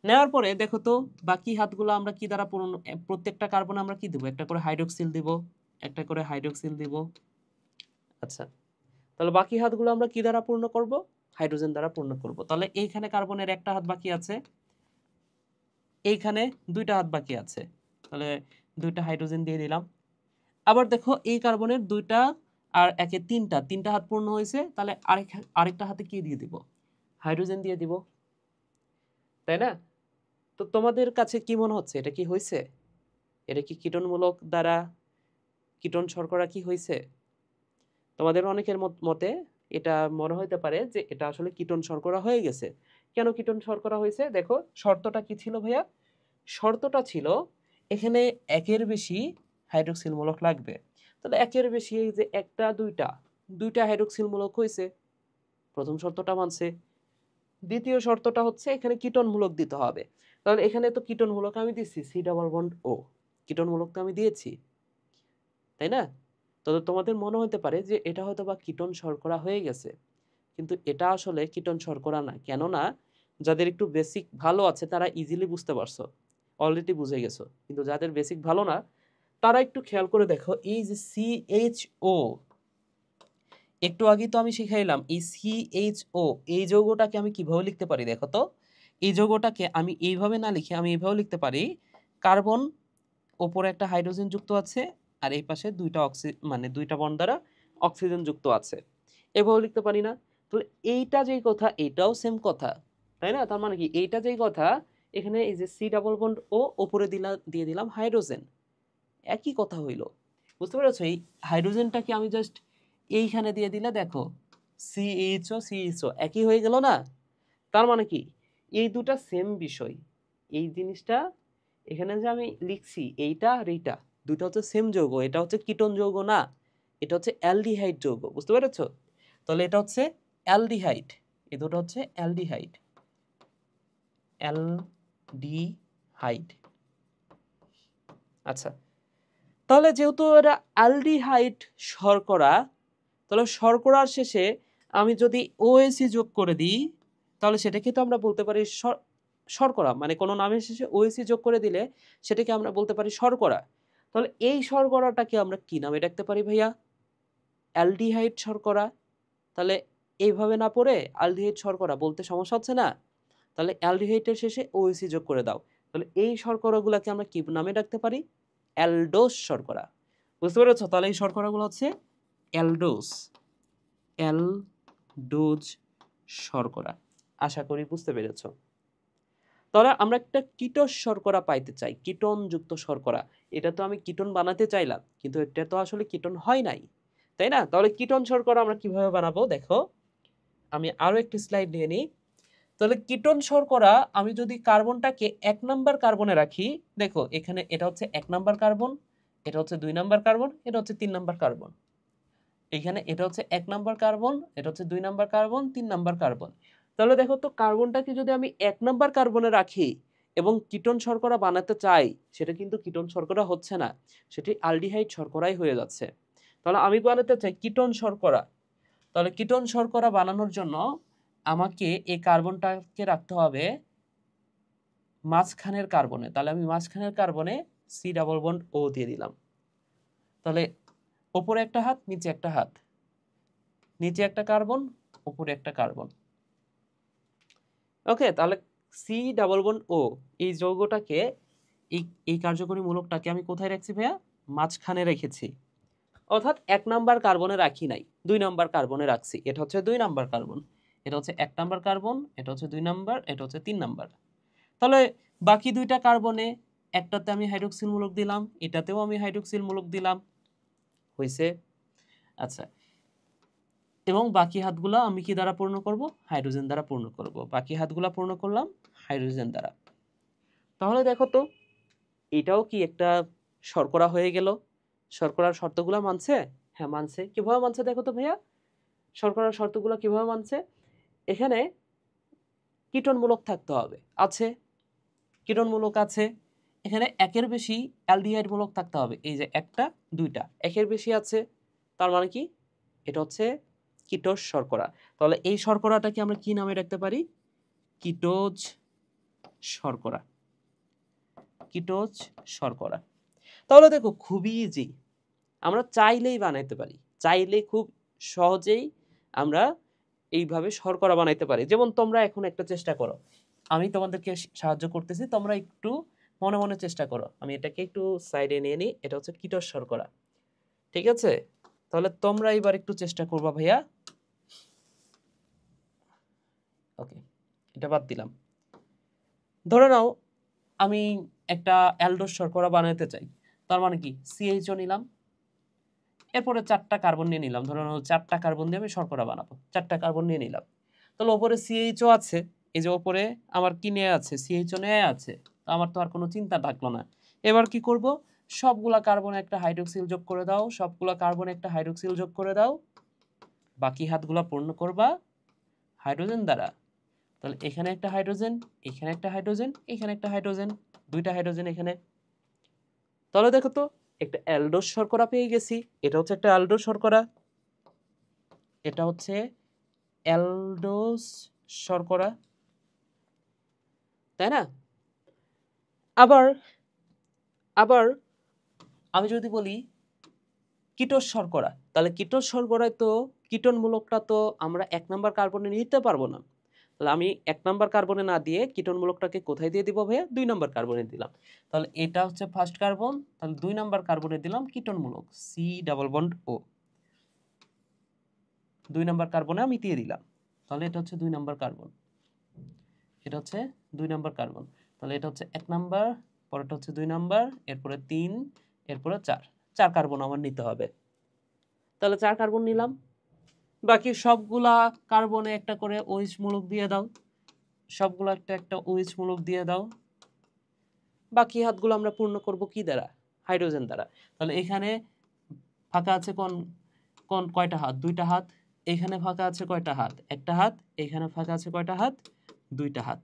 নেওয়ার পরে দেখো তো বাকি হাতগুলো আমরা কি দ্বারা পূরণ, প্রত্যেকটা কার্বনে আমরা কি দেব? একটা করে হাইড্রোক্সিল দিব, একটা করে হাইড্রোক্সিল দিব। আচ্ছা, তাহলে বাকি হাতগুলো আমরা কি দ্বারা পূর্ণ করব? হাইড্রোজেন দ্বারা পূর্ণ করব। তাহলে এইখানে কার্বনের একটা হাত বাকি আছে, এইখানে 2টা হাত বাকি আছে, তাহলে 2টা হাইড্রোজেন দিয়ে দিলাম। আবার দেখো এই কার্বনের 2টা আর একে 3টা হাত পূর্ণ হয়েছে, তাহলে আরেকটা হাতে কি দিয়ে দিব? হাইড্রোজেন দিয়ে দিব, তাই না? তো তোমাদের কাছে কি মনে হচ্ছে, এটা কি হয়েছে? এটা কি কিটোনমূলক দ্বারা কিটোন শর্করা কি হয়েছে? তোমাদের অনেকের মতে এটা মনে হইতে পারে যে এটা আসলে কিটোন শর্করা হয়ে গেছে। কেন কিটোন শর্করা হয়েছে? দেখো শর্তটা কি ছিল ভাইয়া? শর্তটা ছিল এখানে একের বেশি হাইড্রোক্সিল মূলক লাগবে। তাহলে একের বেশি, এই যে একটা, 2টা হাইড্রোক্সিল মূলক হয়েছে, প্রথম শর্তটা মানছে। দ্বিতীয় শর্তটা হচ্ছে এখানে কিটোন মূলক দিতে হবে। তাহলে এখানে তো কিটোন মূলক আমি দিচ্ছি, C double bond O, ketone মূলক তো আমি দিয়েছি, তাই না? তো তোমাদের মনে হতে পারে যে এটা হয়তো বা কিটোন শর্করা হয়ে গেছে, কিন্তু এটা আসলে কিটোন শর্করা না। কেননা যাদের একটু বেসিক ভালো আছে তারা ইজিলি বুঝতে পারছো, অলরেডি বুঝে গেছো। কিন্তু যাদের বেসিক ভালো না তারা একটু খেয়াল করে দেখো, এই যে CHO, একটু আগেই তো আমি শিখাইলাম এই CHO, এই যৌগটাকে আমি কিভাবে লিখতে পারি দেখো তো? এই যৌগটাকে আমি এইভাবে না লিখে আমি এইভাবে লিখতে পারি, কার্বন ওপরে একটা হাইড্রোজেন যুক্ত আছে, আর এই পাশে 2টা বন্ড দ্বারা অক্সিজেন যুক্ত আছে। এভাবে লিখতে পারি না? তাহলে এইটা যেই কথা, এইটাও সেম কথা, তাই না? তার মানে কি, এইটা যেই কথা, এখানে এই যে C ডাবল বন্ড O, ওপরে দিয়ে দিলাম হাইড্রোজেন, একই কথা হইল। বুঝতে পেরেছো? এই হাইড্রোজেনটাকে আমি জাস্ট এইখানে দিয়ে দিলে দেখো CHO একই হয়ে গেল না? তার মানে কি, এই দুটা সেম বিষয়। এই জিনিসটা এখানে যে আমি লিখছি, এইটা আর এইটা, দুটো হচ্ছে সেম যৌগ। এটা হচ্ছে কিটোন যৌগ না, এটা হচ্ছে অ্যালডিহাইড যৌগ। বুঝতে পেরেছো? তাহলে এটা হচ্ছে অ্যালডিহাইড, এই দুটো হচ্ছে অ্যালডিহাইড, অ্যালডিহাইড। আচ্ছা, তাহলে যেহেতু এরা অ্যালডিহাইড শর্করা, তাহলে শর্করার শেষে আমি যদি OSE যোগ করে দিই, তাহলে সেটাকে তো আমরা বলতে পারি শর্করা। মানে কোনো নামের শেষে OSE যোগ করে দিলে সেটাকে আমরা বলতে পারি শর্করা। তাহলে এই শর্করাটাকে আমরা কি নামে ডাকতে পারি ভাইয়া? অ্যালডিহাইড শর্করা। তাহলে এইভাবে না পড়ে অ্যালডিহাইড শর্করা বলতে সমস্যা হচ্ছে না? তাহলে অ্যালডিহাইডের শেষে OH যোগ করে দাও। তাহলে এই শর্করাগুলোকে আমরা কি নামে ডাকতে পারি? অ্যালডোজ শর্করা। বুঝতে পেরেছো? তাহলে এই শর্করাগুলো হচ্ছে অ্যালডোজ, অ্যালডোজ শর্করা। আশা করি বুঝতে পেরেছো। তাহলে আমরা একটা কিটোজ শর্করা পাইতে চাই, কিটোনযুক্ত শর্করা। এটা তো আমি কিটোন বানাতে চাইলাম, কিন্তু এটা তো আসলে কিটোন হয় নাই, তাই না? তাহলে কিটোন শর্করা আমরা কিভাবে বানাবো? দেখো, আমি আরো একটি স্লাইড নিয়ে নিই। তাহলে কিটোন শর্করা আমি যদি কার্বনটাকে 1 নাম্বার কার্বনে রাখি, দেখো এখানে এটা হচ্ছে 1 নাম্বার কার্বন, এটা হচ্ছে 2 নাম্বার কার্বন, এটা হচ্ছে 3 নাম্বার কার্বন। এখানে এটা হচ্ছে 1 নাম্বার কার্বন, এটা হচ্ছে 2 নাম্বার কার্বন, 3 নাম্বার কার্বন। তাহলে দেখো তো কার্বনটাকে যদি আমি 1 নাম্বার কার্বনে রাখি এবং কিটোন শর্করা বানাতে চাই, সেটা কিন্তু কিটোন শর্করা হচ্ছে না, সেটি অ্যালডিহাইড শর্করাই হয়ে যাচ্ছে। তাহলে আমি বানাতে চাই কিটোন শর্করা। তাহলে কিটোন শর্করা বানানোর জন্য আমাকে এই কার্বনটাকে রাখতে হবে মাঝখানের কার্বনে। তাহলে আমি মাঝখানের কার্বনে C ডাবল বন্ড O দিয়ে দিলাম। তাহলে উপরে একটা হাত, নিচে একটা হাত, নিচে একটা কার্বন, উপরে একটা কার্বন। ওকে, তাহলে C ডাবল বন্ড O এই যৌগটাকে, এই কার্যকরী মূলকটাকে আমি কোথায় রাখছি ভাইয়া? মাঝখানে রেখেছি। অর্থাৎ 1 নাম্বার কার্বনে রাখি নাই, 2 নাম্বার কার্বনে রাখছি। এটা হচ্ছে 2 নাম্বার কার্বন, এটা হচ্ছে 1 নাম্বার কার্বন, এটা হচ্ছে 2 নাম্বার, এটা হচ্ছে 3 নাম্বার। তাহলে বাকি দুইটা কার্বনে একটাতে আমি হাইড্রোক্সিল মূলক দিলাম, এটাতেও আমি হাইড্রোক্সিল মূলক দিলাম, হয়েছে? আচ্ছা, এবং বাকি হাতগুলো আমি কি দ্বারা পূর্ণ করব? হাইড্রোজেন দ্বারা পূর্ণ করব। বাকি হাতগুলো পূর্ণ করলাম হাইড্রোজেন দ্বারা। তাহলে দেখো তো এটাও কি একটা শর্করা হয়ে গেল? শর্করার শর্তগুলো মানছে? হ্যাঁ মানছে। কিভাবে মানছে দেখো তো ভাইয়া? শর্করার শর্তগুলো কিভাবে মানছে? এখানে কিটোনমূলক থাকতে হবে, আছে, কিটোনমূলক আছে। এখানে একের বেশি অ্যালডিহাইড মূলক থাকতে হবে। এই যে একটা, দুইটা, একের বেশি আছে, তার মানে কি? এটা হচ্ছে কিটোজ শর্করা। তাহলে এই শর্করাটাকে আমরা কি নামে রাখতে পারি? কিটোজ শর্করা, কিটোজ শর্করা। তাহলে দেখো খুবই ইজি, আমরা চাইলেই বানাইতে পারি, চাইলেই খুব সহজেই আমরা এইভাবে শর্করা বানাইতে পারি। যেমন তোমরা এখন একটা চেষ্টা করো, আমি তোমাদেরকে সাহায্য করতেছি, তোমরা একটু মনে মনে চেষ্টা করো। আমি এটাকে একটু সাইডে নিয়ে নিই, এটা হচ্ছে কিটোজ শর্করা, ঠিক আছে? তাহলে তোমরা এবার একটু চেষ্টা করবা ভাইয়া। ওকে, এটা বাদ দিলাম। ধরে নাও আমি একটা অ্যালডোজ শর্করা বানাতে চাই, তার মানে কি? CHO নিলাম, এরপরে 4টা কার্বন নিয়ে নিলাম। ধরে নাও 4টা কার্বন দিয়ে আমি শর্করা বানাবো, 4টা কার্বন নিয়ে নিলাম। তাহলে ওপরে CHO আছে, এই যে ওপরে আমার কি নিয়ে আছে? CHO নিয়ে আছে। তো আমার তো আর কোনো চিন্তা থাকলো না। এবার কি করব? সবগুলা কার্বনে একটা হাইড্রোক্সিল যোগ করে দাও, সবগুলা কার্বনে একটা হাইড্রোক্সিল যোগ করে দাও, বাকি হাতগুলা পূর্ণ করবা হাইড্রোজেন দ্বারা। তাহলে এখানে একটা হাইড্রোজেন, এখানে একটা হাইড্রোজেন, এখানে একটা হাইড্রোজেন, দুইটা হাইড্রোজেন এখানে। তাহলে দেখো তো একটা অ্যালডোজ শর্করা পেয়ে গেছি। এটা হচ্ছে একটা অ্যালডোজ শর্করা, এটা হচ্ছে অ্যালডোজ শর্করা, তাই না? আবার আবার আমি যদি বলি কিটোজ শর্করা, তাহলে কিটোজ শর্করায় তো কিটোন মূলকটা তো আমরা 1 নাম্বার কার্বনে নিতে পারবো না। তাহলে আমি 1 নাম্বার কার্বনে না দিয়ে কিটোন মূলকটাকে কোথায় দিয়ে দিব ভাইয়া? 2 নাম্বার কার্বনে দিলাম। তাহলে এটা হচ্ছে ফার্স্ট কার্বন, তাহলে 2 নাম্বার কার্বনে দিলাম কিটোন মূলক C double bond O, 2 number কার্বনে আমি দিয়ে দিলাম। তাহলে এটা হচ্ছে 2 নাম্বার কার্বন, এটা হচ্ছে 2 নাম্বার কার্বন। তাহলে এটা হচ্ছে 1 নাম্বার, পরেরটা হচ্ছে 2 নাম্বার, এরপরে 3, এরপরে 4, 4 কার্বন আমার নিতে হবে। তাহলে 4 কার্বন নিলাম, বাকি সবগুলা কার্বনে একটা করে OH মূলক দিয়ে দাও, সবগুলো একটা একটা OH মূলক দিয়ে দাও। বাকি হাতগুলো আমরা পূর্ণ করব কি দ্বারা? হাইড্রোজেন দ্বারা। তাহলে এখানে ফাঁকা আছে কোন কোন কয়টা হাত? 2টা হাত। এখানে ফাঁকা আছে কয়টা হাত? একটা হাত। এখানে ফাঁকা আছে কয়টা হাত? 2টা হাত।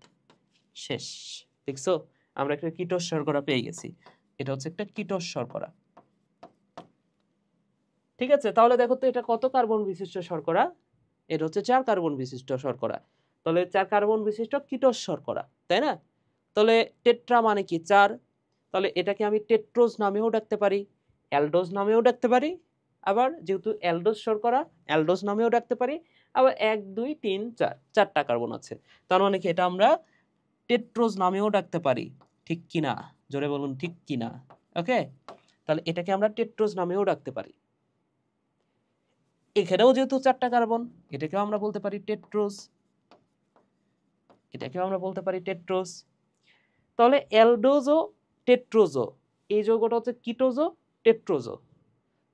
শেষ। দেখছো, আমরা একটা কিটোজ শর্করা পেয়ে গেছি। এটা হচ্ছে একটা কিটোজ শর্করা, ঠিক আছে? তাহলে দেখো তো এটা কত কার্বন বিশিষ্ট শর্করা? এটা হচ্ছে 4 কার্বন বিশিষ্ট শর্করা। তাহলে 4 কার্বন বিশিষ্ট কিটোজ শর্করা, তাই না? তাহলে টেট্রা মানে কি? 4। তাহলে এটাকে আমি টেট্রোজ নামেও ডাকতে পারি, অ্যালডোজ নামেও ডাকতে পারি, আবার যেহেতু অ্যালডোজ শর্করা অ্যালডোজ নামেও ডাকতে পারি, আবার 1 2 3 4, 4টা কার্বন আছে। তার মানে কি এটা আমরা টেট্রোজ নামেও ডাকতে পারি, ঠিক কিনা? জোরে বলুন ঠিক কিনা। ওকে, তাহলে এটাকে আমরা টেট্রোজ নামেও ডাকতে পারি। এখানেও যেহেতু 4টা কার্বন, এটাকেও আমরা বলতে পারি টেট্রোজ, এটাকেও আমরা বলতে পারি টেট্রোজ। তাহলে অ্যালডোজো টেট্রোজো, এই যৌগটা হচ্ছে কিটোজো টেট্রোজো।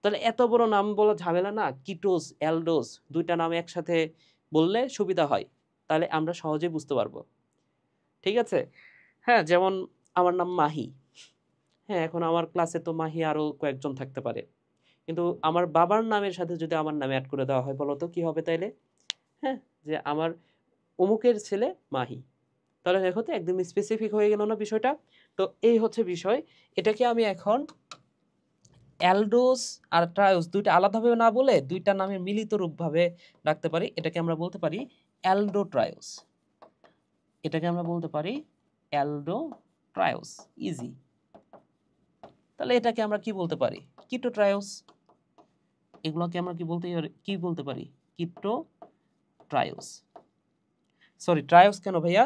তাহলে এত বড় নাম বলা ঝামেলা না, কিটোজ অ্যালডোজ দুইটা নাম একসাথে বললে সুবিধা হয়, তাহলে আমরা সহজেই বুঝতে পারবো। ঠিক আছে, হ্যাঁ, যেমন আমার নাম মাহি। হ্যাঁ, এখন আমার ক্লাসে তো মাহি আরও কয়েকজন থাকতে পারে, কিন্তু আমার বাবার নামের সাথে যদি আমার নামে অ্যাড করে দেওয়া হয়, বলো তো কী হবে তাইলে? হ্যাঁ, যে আমার অমুকের ছেলে মাহি, তাহলে দেখো তো একদম স্পেসিফিক হয়ে গেল না বিষয়টা? তো এই হচ্ছে বিষয়। এটাকে আমি এখন অ্যালডোস আর ট্রায়োস দুইটা আলাদাভাবে না বলে দুইটা নামের মিলিত রূপভাবে ডাকতে পারি। এটাকে আমরা বলতে পারি অ্যালডো ট্রায়োস, এটাকে আমরা বলতে পারি অ্যালডো ট্রায়োস। ইজি। তাহলে এটাকে আমরা কি বলতে পারি? কিটো ট্রায়োস। এগুলোকে আমরা কি বলতে পারি? কিটো ট্রায়োস। সরি, ট্রায়োস কেন ভাইয়া?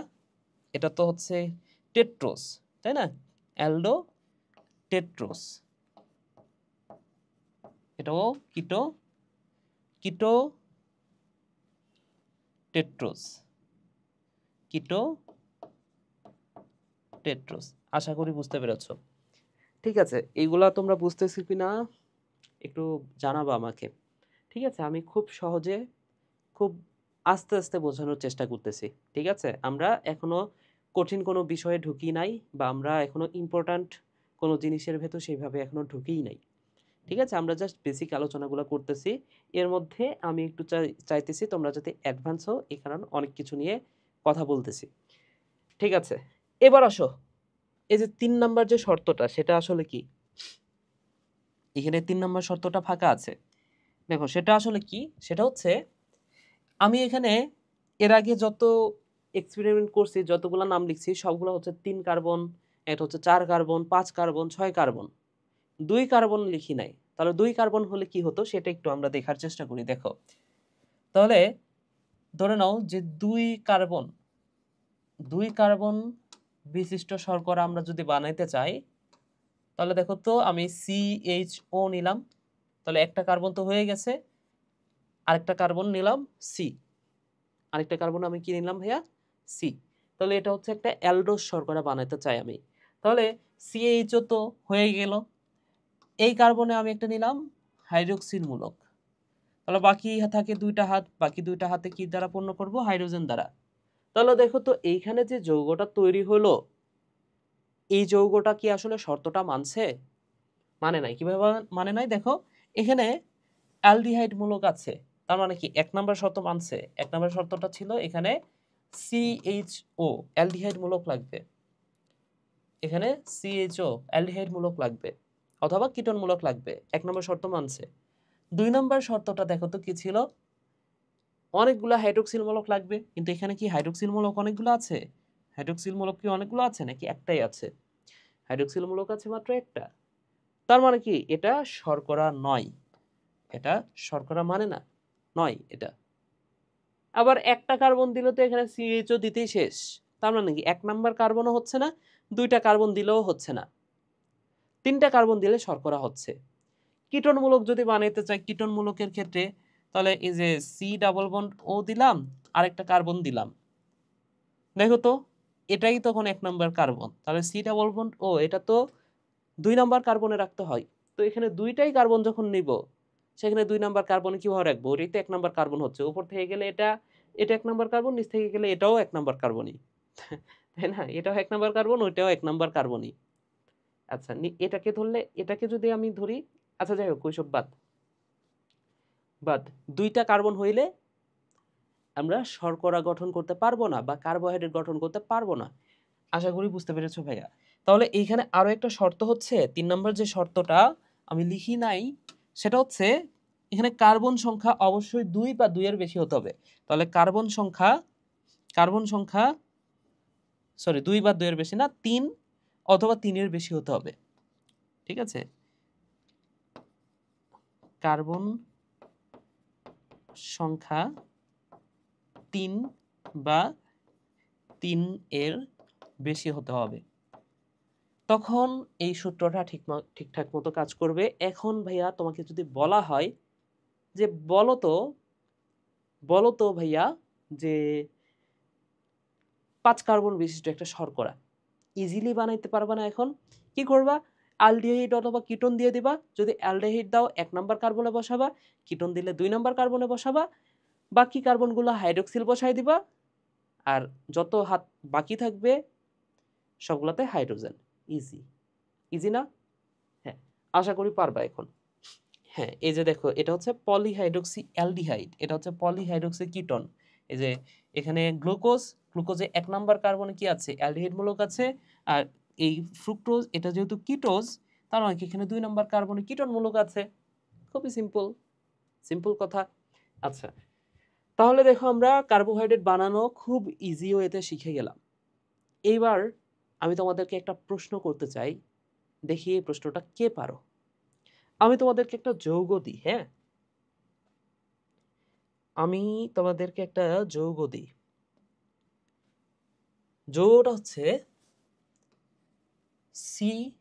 এটা তো হচ্ছে টেট্রোস, তাই না? অ্যালডো টেট্রোস, এটাও কিটো কিটো টেট্রোস, কিটো টেট্রোস। আশা করি বুঝতে পেরেছ। ঠিক আছে, এইগুলা তোমরা বুঝতেছি কিনা একটু জানাবো আমাকে। ঠিক আছে, আমি খুব সহজে খুব আস্তে আস্তে বোঝানোর চেষ্টা করতেছি। ঠিক আছে, আমরা এখনো কঠিন কোনো বিষয়ে ঢুকি নাই, বা আমরা এখনো ইম্পর্ট্যান্ট কোনো জিনিসের ভেতর সেইভাবে এখনো ঢুকিই নাই। ঠিক আছে, আমরা জাস্ট বেসিক আলোচনাগুলো করতেছি। এর মধ্যে আমি একটু চাইতেছি তোমরা যাতে অ্যাডভান্স হও, এই কারণে অনেক কিছু নিয়ে কথা বলতেছি। ঠিক আছে, এবার আসো, এই যে 3 নাম্বার যে শর্তটা, সেটা আসলে কি? এখানে 3 নাম্বার শর্তটা ফাঁকা আছে। দেখো সেটা আসলে কি? সেটা হচ্ছে, আমি এখানে এর আগে যত এক্সপেরিমেন্ট করছি, যতগুলো নাম লিখছি, সবগুলো হচ্ছে 3 কার্বন, এটা হচ্ছে 4 কার্বন, 5 কার্বন, 6 কার্বন। 2 কার্বন লিখি নাই। তাহলে 2 কার্বন হলে কি হতো সেটা একটু আমরা দেখার চেষ্টা করি। দেখো, তাহলে ধরে নাও যে 2 কার্বন বিশিষ্ট শর্করা আমরা যদি বানাইতে চাই, তাহলে দেখো তো আমি CHO নিলাম, তাহলে একটা কার্বন তো হয়ে গেছে। আরেকটা কার্বন নিলাম সি, আরেকটা কার্বন আমি কি নিলাম ভাইয়া? সি। তাহলে এটা হচ্ছে একটা অ্যালডোস শর্করা বানাইতে চাই আমি। তাহলে CHO তো হয়ে গেল। এই কার্বনে আমি একটা নিলাম হাইড্রোক্সিল মূলক। তাহলে বাকি থাকে 2টা হাত, বাকি 2টা হাতে কি দ্বারা পূর্ণ করব? হাইড্রোজেন দ্বারা। তাহলে দেখো তো এইখানে যে যৌগটা তৈরি হলো, এই যৌগটা কি আসলে শর্তটা মানছে? মানে নাই। কিভাবে মানে নাই? দেখো, এখানে অ্যালডিহাইড মূলক আছে, তার মানে কি 1 নাম্বার শর্ত মানছে। 1 নাম্বার শর্তটা ছিল এখানে CHO অ্যালডিহাইড মূলক লাগবে, এখানে CHO অ্যালডিহাইড মূলক লাগবে, অথবা কিটোন মূলক লাগবে। 1 নাম্বার শর্ত মানছে। 2 নাম্বার শর্তটা দেখো তো কি ছিল? অনেকগুলো হাইড্রোক্সিল মূলক লাগবে, কিন্তু এখানে কি হাইড্রোক্সিল মূলক অনেকগুলো আছে? হাইড্রোক্সিল মূলক কি অনেকগুলো আছে নাকি একটাই আছে? হাইড্রোক্সিল মূলক আছে মাত্র একটা। তার মানে কি এটা শর্করা নয়, এটা শর্করা মানে না, নয় এটা। আবার একটা কার্বন দিলে তো এখানে CHO দিতেই শেষ। তার মানে কি 1 নাম্বার কার্বনও হচ্ছে না, 2টা কার্বন দিলেও হচ্ছে না, 3টা কার্বন দিলে শর্করা হচ্ছে। কিটোন মূলক যদি বানাইতে চাই, কিটোন মূলকের ক্ষেত্রে তাহলে এই যে C ডাবল বন্ড O দিলাম, আরেকটা কার্বন দিলাম, দেখো তো এটাই তখন 1 নাম্বার কার্বন। তাহলে C ডাবল বন্ড O এটা তো 2 নাম্বার কার্বনে রাখতে হয়। তো এখানে 2টাই কার্বন যখন নিব, সেখানে 2 নাম্বার কার্বনে কিভাবে রাখবো? ওটাই তো 1 নাম্বার কার্বন হচ্ছে। উপর থেকে গেলে এটা 1 নাম্বার কার্বন, নিচ থেকে গেলে এটাও 1 নাম্বার কার্বনই। তাই না? এটাও 1 নাম্বার কার্বন, ওইটাও 1 নাম্বার কার্বনই। আচ্ছা, এটাকে ধরলে, এটাকে যদি আমি ধরি, আচ্ছা যাই হোক ওইসব বাদ। 2টা কার্বন হইলে আমরা শর্করা গঠন করতে পারবো না, বা কার্বোহাইড্রেট গঠন করতে পারবো না। আশা করি বুঝতে পেরেছো ভাইয়া। তাহলে এইখানে আরো একটা শর্ত হচ্ছে, 3 নম্বর যে শর্তটা আমি লিখি নাই, সেটা হচ্ছে এখানে কার্বন সংখ্যা অবশ্যই 2 বা 2 এর বেশি হতে হবে। তাহলে কার্বন সংখ্যা 2 বা 2 এর বেশি না, 3 অথবা 3 এর বেশি হতে হবে। ঠিক আছে, কার্বন সংখ্যা 3 বা 3 এর বেশি হতে হবে, তখন এই সূত্রটা ঠিকঠাক মতো কাজ করবে। এখন ভাইয়া তোমাকে যদি বলা হয় যে বলো তো ভাইয়া যে 5 কার্বন বিশিষ্ট একটা শর্করা ইজিলি বানাইতে পারবা না? এখন কি করবা? অ্যালডিহাইড অথবা কিটোন দিয়ে দিবা। যদি অ্যালডিহাইড দাও 1 নাম্বার কার্বনে বসাবা, কিটোন দিলে 2 নাম্বার কার্বনে বসাবা, বাকি কার্বনগুলো হাইড্রক্সিল বসাই দিবা, আর যত হাত বাকি থাকবে সবগুলোতে হাইড্রোজেন। ইজি, ইজি না? হ্যাঁ, আশা করি পারবা এখন। হ্যাঁ, এই যে দেখো, এটা হচ্ছে পলিহাইড্রক্সি অ্যালডিহাইড, এটা হচ্ছে পলিহাইড্রক্সি কিটোন। এই যে এখানে গ্লুকোজে 1 নাম্বার কার্বনে কি আছে? অ্যালডিহাইড মূলক আছে। আর এই ফ্রুক্টোজ, এটা যেহেতু কিটোজ, তার মানে কি এখানে 2 নাম্বার কার্বনে কিটোন মূলক আছে। খুবই সিম্পল কথা। আচ্ছা, তাহলে দেখো আমরা কার্বোহাইড্রেট বানানো খুব ইজি ওয়েতে শিখে গেলাম। এইবার আমি তোমাদেরকে একটা প্রশ্ন করতে চাই, দেখি এই প্রশ্নটা কে পারো। আমি তোমাদেরকে একটা যৌগ দিই, হ্যাঁ, আমি তোমাদেরকে একটা যৌগ দিই। যৌগটা হচ্ছে COH,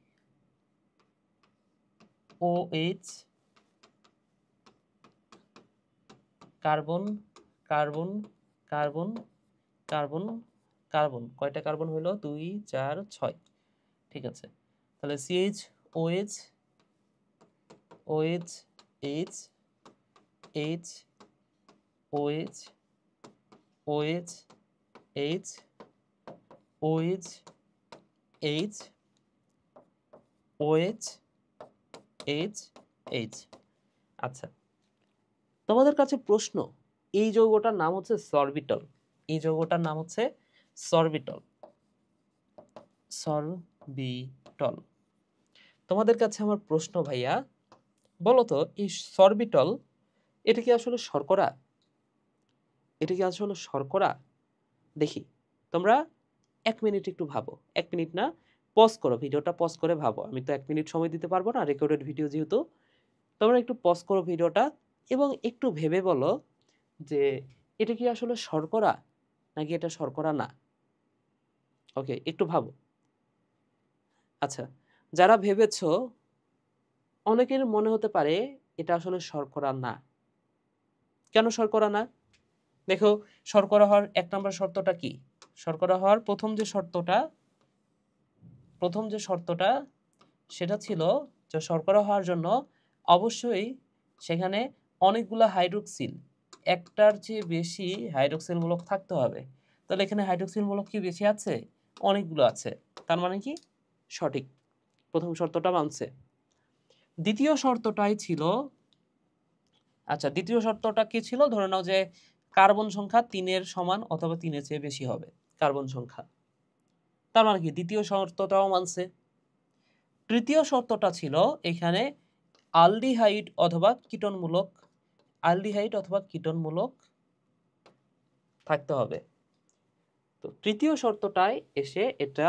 carbon carbon carbon carbon carbon, কয়টা কার্বন হলো? 2 4 6। ঠিক আছে, তাহলে CH OH H H OH OH H OH H OH H H। আচ্ছা, তোমাদের কাছে প্রশ্ন, এই যৌগটার নাম হচ্ছে সরবিটল। এই যৌগটার নাম হচ্ছে সরবিটল। সরবিটল। তোমাদের কাছে আমার প্রশ্ন ভাইয়া, বলো তো এই সরবিটল, এটা কি আসলে শর্করা? এটা কি আসলে শর্করা? দেখি, তোমরা 1 মিনিট একটু ভাবো। 1 মিনিট না, পজ করো, ভিডিওটা পজ করে ভাবো। আমি তো 1 মিনিট সময় দিতে পারবো না, রেকর্ডেড ভিডিও যেহেতু। তোমরা একটু পজ করো ভিডিওটা এবং একটু ভেবে বলো যে এটা কি আসলে শর্করা নাকি এটা শর্করা না। ওকে, একটু ভাবো। আচ্ছা, যারা ভেবেছো, অনেকের মনে হতে পারে এটা আসলে শর্করা না। কেন শর্করা না? দেখো, শর্করা হওয়ার 1 নম্বর শর্তটা কি? শর্করা হওয়ার প্রথম যে শর্তটা সেটা ছিল যে শর্করা হওয়ার জন্য অবশ্যই সেখানে অনেকগুলো হাইড্রোক্সিল, একটার চেয়ে বেশি হাইড্রোক্সিল মূলক থাকতে হবে। তাহলে এখানে হাইড্রোক্সিল মূলক কি বেশি আছে? অনেকগুলো আছে। তার মানে কি সঠিক, প্রথম শর্তটা মানছে। দ্বিতীয় শর্তটাই ছিল, আচ্ছা দ্বিতীয় শর্তটা কি ছিল? ধরে নাও যে কার্বন সংখ্যা 3-এর সমান অথবা 3-এর চেয়ে বেশি হবে কার্বন সংখ্যা। তার মানে কি দ্বিতীয় শর্তটাও মানছে। তৃতীয় শর্তটা ছিল এখানে অ্যালডিহাইড অথবা কিটোনমূলক থাকতে হবে। তো তৃতীয় শর্তটায় এসে এটা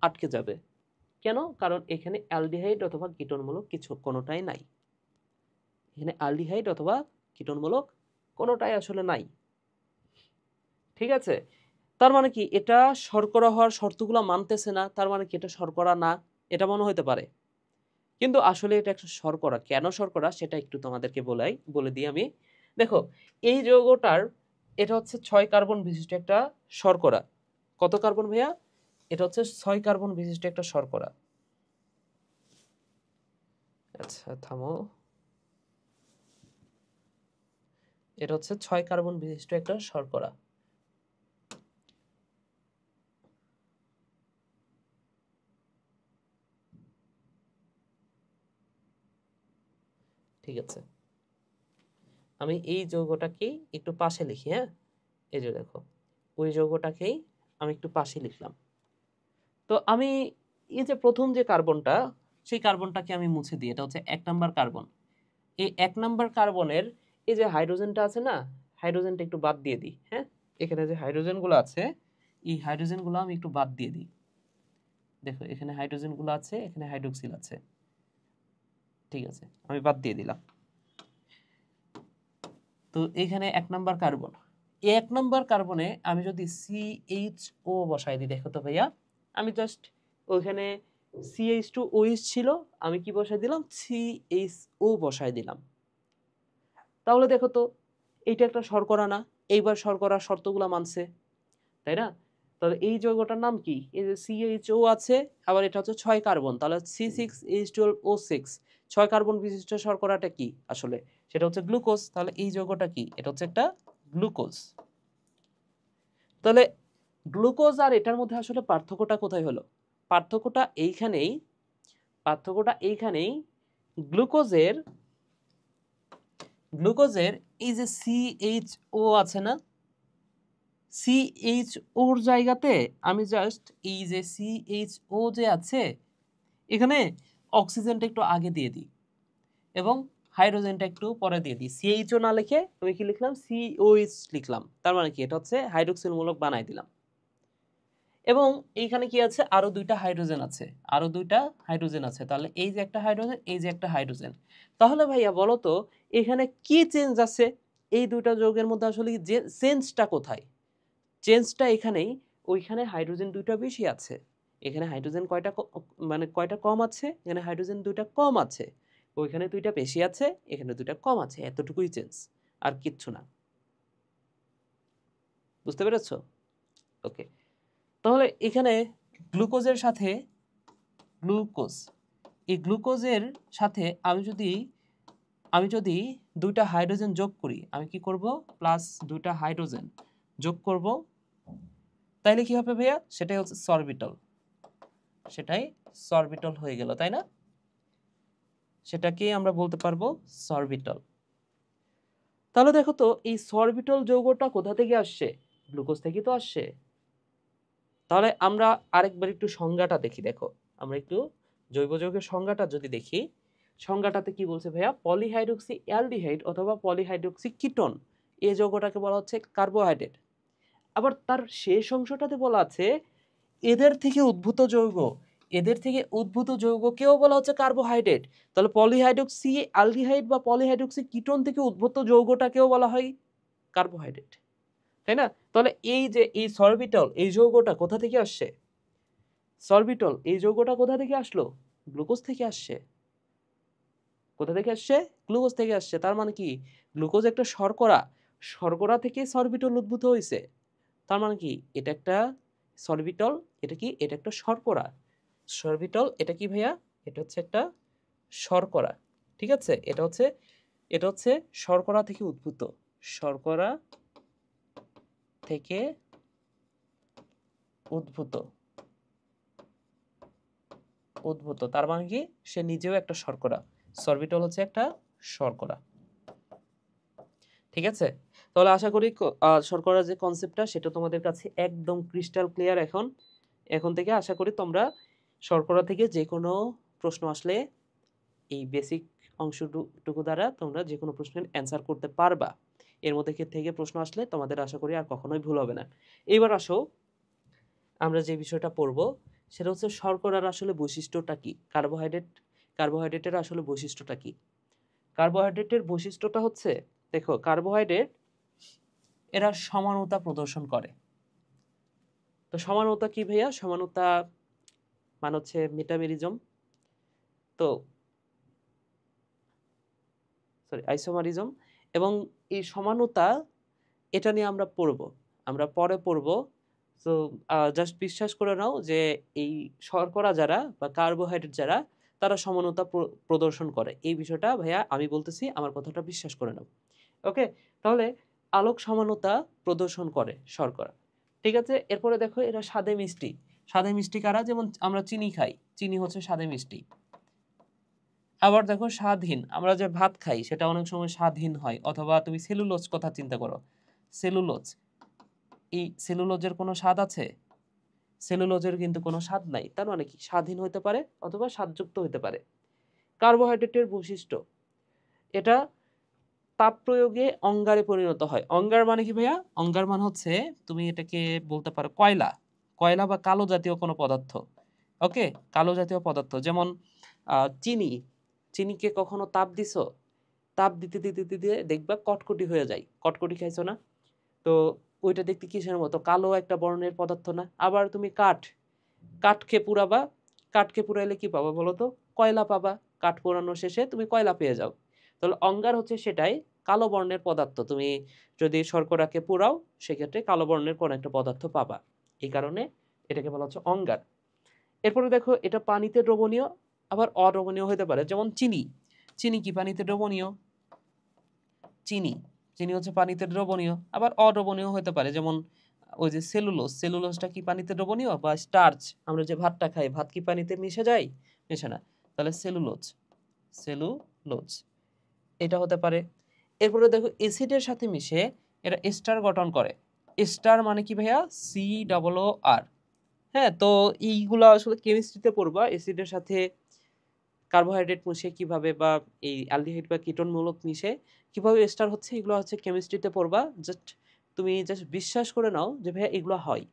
আটকে যাবে। কেন? কারণ এখানে অ্যালডিহাইড অথবা কিটোনমূলক কিছু কোনোটাই নাই। এখানে অ্যালডিহাইড অথবা কিটোনমূলক কোনোটাই আসলে নাই। ঠিক আছে, তার মানে কি এটা শর্করা হওয়ার শর্তগুলো মানতেছে না, তার মানে কি এটা শর্করা না, এটা মনে হতে পারে। কিন্তু আসলে এটা একটা শর্করা। কেন শর্করা সেটা একটু তোমাদেরকে বলে দিই আমি। দেখো, এই যৌগটার, এটা হচ্ছে 6 কার্বন বিশিষ্ট একটা শর্করা। কত কার্বন ভাইয়া? এটা হচ্ছে 6 কার্বন বিশিষ্ট একটা শর্করা। আচ্ছা থামো, এটা হচ্ছে 6 কার্বন বিশিষ্ট একটা শর্করা। ঠিক আছে, আমি এই যৌগটাকেই একটু পাশে লিখি, হ্যাঁ। এই যে দেখো, ওই যৌগটাকেই আমি একটু পাশে লিখলাম। তো আমি এই যে প্রথম যে কার্বনটা, সেই কার্বনটাকে আমি মুছে দিই। এটা হচ্ছে 1 নাম্বার কার্বন। এই 1 নাম্বার কার্বনের এই যে হাইড্রোজেনটা আছে না, হাইড্রোজেনটা একটু বাদ দিয়ে দিই, হ্যাঁ। এখানে যে হাইড্রোজেনগুলো আছে, এই হাইড্রোজেনগুলো আমি একটু বাদ দিয়ে দিই। দেখো, এখানে হাইড্রোজেনগুলো আছে, এখানে হাইড্রোক্সিল আছে। ঠিক আছে, আমি বাদ দিয়ে দিলাম। তো এখানে 1 নাম্বার কার্বন, এই 1 নাম্বার কার্বনে আমি যদি CHO বসাই দিই, দেখো তো ভাইয়া, আমি জাস্ট ওইখানে CH2OH ছিল, আমি কি বসাই দিলাম, CHO বসাই দিলাম। তাহলে দেখো তো এইটা একটা শর্করা না? এইবার শর্করার শর্তগুলো মানছে, তাই না? তাহলে এই যৌগটার নাম কি? এই যে CHO আছে, আবার এটা হচ্ছে 6 কার্বন, তাহলে C6H12O6, 6 কার্বন বিশিষ্ট শর্করাটা কি আসলে? সেটা হচ্ছে গ্লুকোজ। তাহলে এই যৌগটা কি? এটা হচ্ছে একটা গ্লুকোজ। তাহলে গ্লুকোজ আর এটার মধ্যে আসলে পার্থক্যটা কোথায় হলো? পার্থক্যটা এইখানেই, গ্লুকোজের এই যে CHO আছে না, CHOর জায়গাতে আমি জাস্ট এই যে CHO যে আছে এখানে অক্সিজেনটা একটু আগে দিয়ে দিই এবং হাইড্রোজেনটা একটু পরে দিয়ে দিই। CHO না লিখে আমি কি লিখলাম, COH লিখলাম। তার মানে কি, এটা হচ্ছে হাইড্রোক্সিল মূলক বানাই দিলাম। এবং এইখানে কি আছে, আরো দুইটা হাইড্রোজেন আছে, তাহলে এই যে একটা হাইড্রোজেন, এই যে একটা হাইড্রোজেন। তাহলে ভাইয়া বলো তো এখানে কি চেঞ্জ আছে? এই দুইটা যৌগের মধ্যে আসলে যে চেঞ্জটা কোথায়? চেঞ্জটা এখানেই, ওইখানে হাইড্রোজেন দুইটা বেশি আছে, এখানে হাইড্রোজেন কয়টা কম আছে, এখানে হাইড্রোজেন দুইটা কম আছে, ওইখানে দুইটা বেশি আছে, এখানে দুইটা কম আছে, এতটুকুই চেঞ্জ, আর কিচ্ছু না। বুঝতে পেরেছো? ওকে, তাহলে এখানে গ্লুকোজের সাথে এই গ্লুকোজের সাথে আমি যদি দুইটা হাইড্রোজেন যোগ করি, আমি কি করব, প্লাস দুইটা হাইড্রোজেন যোগ করব, তাইলে কি হবে ভাইয়া? সেটাই হচ্ছে সরবিটল হয়ে গেল, তাই না? সেটাকে আমরা বলতে পারবো সরবিটল। তাহলে দেখো তো এই সরবিটল যৌগটা কোথা থেকে আসছে? গ্লুকোজ থেকে তো আসছে। তাহলে আমরা আরেকবার একটু সংজ্ঞাটা দেখি। দেখো, আমরা একটু জৈব যৌগের সংজ্ঞাটা যদি দেখি, সংজ্ঞাটাতে কি বলছে ভাইয়া? পলিহাইড্রক্সি অ্যালডিহাইড অথবা পলিহাইড্রক্সি কিটোন, এই যৌগটাকে বলা হচ্ছে কার্বোহাইড্রেট। আবার তার শেষ অংশটাতে বলা আছে এদের থেকে উদ্ভূত যৌগকেও বলা হচ্ছে কার্বোহাইড্রেট। তাহলে পলিহাইড্রক্সি অ্যালডিহাইড বা পলিহাইড্রক্সি কিটোন থেকে উদ্ভূত যৌগটাকেও বলা হয় কার্বোহাইড্রেট, তাই না? তাহলে এই যে এই সরবিটল এই যৌগটা কোথা থেকে আসছে? এই যৌগটা কোথা থেকে আসলো? গ্লুকোজ থেকে আসছে। কোথা থেকে আসছে? গ্লুকোজ থেকে আসছে। তার মানে কি, গ্লুকোজ একটা শর্করা থেকে সরবিটল উদ্ভূত হয়েছে। তার মানে কি, এটা একটা সরবিটল, এটা একটা শর্করা। সরবিটল এটা কি ভাইয়া? এটা হচ্ছে একটা শর্করা, ঠিক আছে? এটা হচ্ছে শর্করা থেকে উদ্ভূত, শর্করা থেকে উদ্ভূত। তার মানে কি, সে নিজেও একটা শর্করা। সরবিটল হচ্ছে একটা শর্করা, ঠিক আছে? তাহলে আশা করি শর্করার যে কনসেপ্টটা সেটা তোমাদের কাছে একদম ক্রিস্টাল ক্লিয়ার। এখন থেকে আশা করি তোমরা শর্করা থেকে যে কোনো প্রশ্ন আসলে এই বেসিক অংশটুকু দ্বারা তোমরা যে কোনো প্রশ্নের অ্যান্সার করতে পারবা। এর মধ্যে থেকে প্রশ্ন আসলে তোমাদের আশা করি আর কখনোই ভুল হবে না। এইবার আসো, আমরা যে বিষয়টা পড়ব সেটা হচ্ছে শর্করার আসলে বৈশিষ্ট্যটা কি, কার্বোহাইড্রেটের আসলে বৈশিষ্ট্যটা কি। কার্বোহাইড্রেটের বৈশিষ্ট্যটা হচ্ছে, দেখো, কার্বোহাইড্রেট এরা সমানতা প্রদর্শন করে। তো সমানতা কি ভাইয়া? সমানতা মানে হচ্ছে মেটামেরিজম, তো আইসোমারিজম। এবং এই সমানতা এটা নিয়ে আমরা পরে পড়ব। তো জাস্ট বিশ্বাস করে নাও যে এই শর্করা যারা বা কার্বোহাইড্রেট যারা, তারা সমানতা প্রদর্শন করে। এই বিষয়টা ভাইয়া আমি বলতেছি, আমার কথাটা বিশ্বাস করে নাও। ওকে, তাহলে আলোক সমানতা প্রদর্শন করে শর্করা, ঠিক আছে? এরপরে দেখো, এরা স্বাদে মিষ্টি কারা? যেমন আমরা চিনি খাই, চিনি হচ্ছে স্বাদে মিষ্টি। আবার দেখো স্বাদহীন, আমরা যে ভাত খাই সেটা অনেক সময় স্বাদহীন হয়। অথবা তুমি সেলুলোজ কথা চিন্তা করো, এই সেলুলোজের কোনো স্বাদ আছে? সেলুলোজের কিন্তু কোনো স্বাদ নাই। তার মানে কি, স্বাদহীন হতে পারে অথবা স্বাদযুক্ত হতে পারে। কার্বোহাইড্রেটের বৈশিষ্ট্য, এটা তাপ প্রয়োগে অঙ্গারে পরিণত হয়। অঙ্গার মানে কি ভাইয়া? অঙ্গার মানে হচ্ছে, তুমি এটাকে বলতে পারো কয়লা বা কালো জাতীয় কোনো পদার্থ। ওকে, কালো জাতীয় পদার্থ, যেমন চিনিকে কখনো তাপ দিছো? তাপ দিতে দিতে দিতে দেখবা কটকটি হয়ে যায়। কটকটি খাইছো না? তো ওইটা দেখতে কিসের মতো? কালো একটা বর্ণের পদার্থ না? আবার তুমি কাঠকে পুড়াবা, কাঠকে পুড়াইলে কি পাবা বলো তো? কয়লা পাবা। কাঠ পোড়ানোর শেষে তুমি কয়লা পেয়ে যাও। তাহলে অঙ্গার হচ্ছে সেটাই, কালো বর্ণের পদার্থ। তুমি যদি শর্করাকে পোড়াও সেক্ষেত্রে কালো বর্ণের কোনো একটা পদার্থ পাবা। এই কারণে এটাকে বলা হচ্ছে অঙ্গার। এরপরে দেখো এটা পানিতে দ্রবণীয় আবার অদ্রবণীয় হতে পারে, যেমন চিনি। চিনি কি পানিতে দ্রবণীয়? চিনি চিনি হচ্ছে পানিতে দ্রবণীয়, আবার অদ্রবণীয় হতে পারে, যেমন ওই যে সেলুলোজ, সেলুলোজটা কি পানিতে দ্রবণীয়? বা স্টার্চ, আমরা যে ভাতটা খাই, ভাত কি পানিতে মিশে যায়? মিশে না। তাহলে সেলুলোজ, সেলুলোজ এটা হতে পারে। এরপরে দেখো অ্যাসিডের সাথে মিশে এটা এস্টার গঠন করে। এস্টার মানে কি ভাইয়া? COO। হ্যাঁ, তো এইগুলো আসলে কেমিস্ট্রিতে পড়বা, অ্যাসিডের সাথে কার্বোহাইড্রেট মিশে কিভাবে, বা এই অ্যালডিহাইড বা কিটোনমূলক মিশে কিভাবে এস্টার হচ্ছে, এগুলো হচ্ছে কেমিস্ট্রিতে পড়বা। জাস্ট তুমি জাস্ট বিশ্বাস করে নাও যে ভাইয়া এগুলো হয়।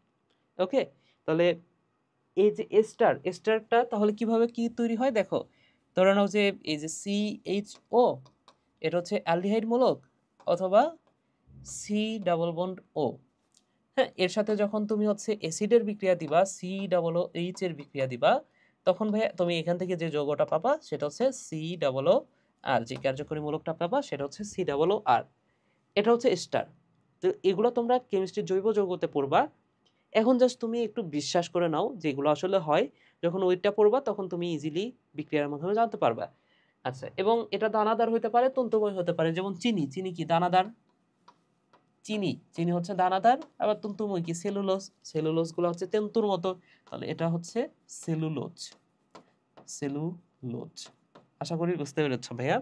ওকে, তাহলে এই যে এস্টার, এস্টারটা তাহলে কিভাবে কি তৈরি হয় দেখো। ধরে নাও যে এই যে CHO, এটা হচ্ছে অ্যালডিহাইড মূলক, অথবা C+O। হ্যাঁ, এর সাথে যখন তুমি হচ্ছে অ্যাসিডের বিক্রিয়া দিবা, COOH এর বিক্রিয়া দিবা, তখন ভাইয়া তুমি এখান থেকে যে যৌগটা পাবা সেটা হচ্ছে COR, যে কার্যকরী মূলকটা পাবা সেটা হচ্ছে COR। এটা হচ্ছে এস্টার। তো এগুলো তোমরা কেমিস্ট্রির জৈব যৌগতে পড়বা। এখন জাস্ট তুমি একটু বিশ্বাস করে নাও যে এগুলো আসলে হয়। যখন ওইটা পড়বা তখন তুমি ইজিলি বিক্রিয়ার মাধ্যমে জানতে পারবা। আচ্ছা, এবং এটা দানাদার হতে পারে, তন্তুময় হতে পারে, যেমন চিনি। চিনি কি দানাদার? চিনি হচ্ছে দানাদার। আবার তন্তুময় কি? সেলুলোজ। সেলুলোজ গুলো হচ্ছে তন্তুর মতো, তাহলে এটা হচ্ছে সেলুলোজ, সেলুলোজ। আশা করি বুঝতে পেরেছ ভাইয়া।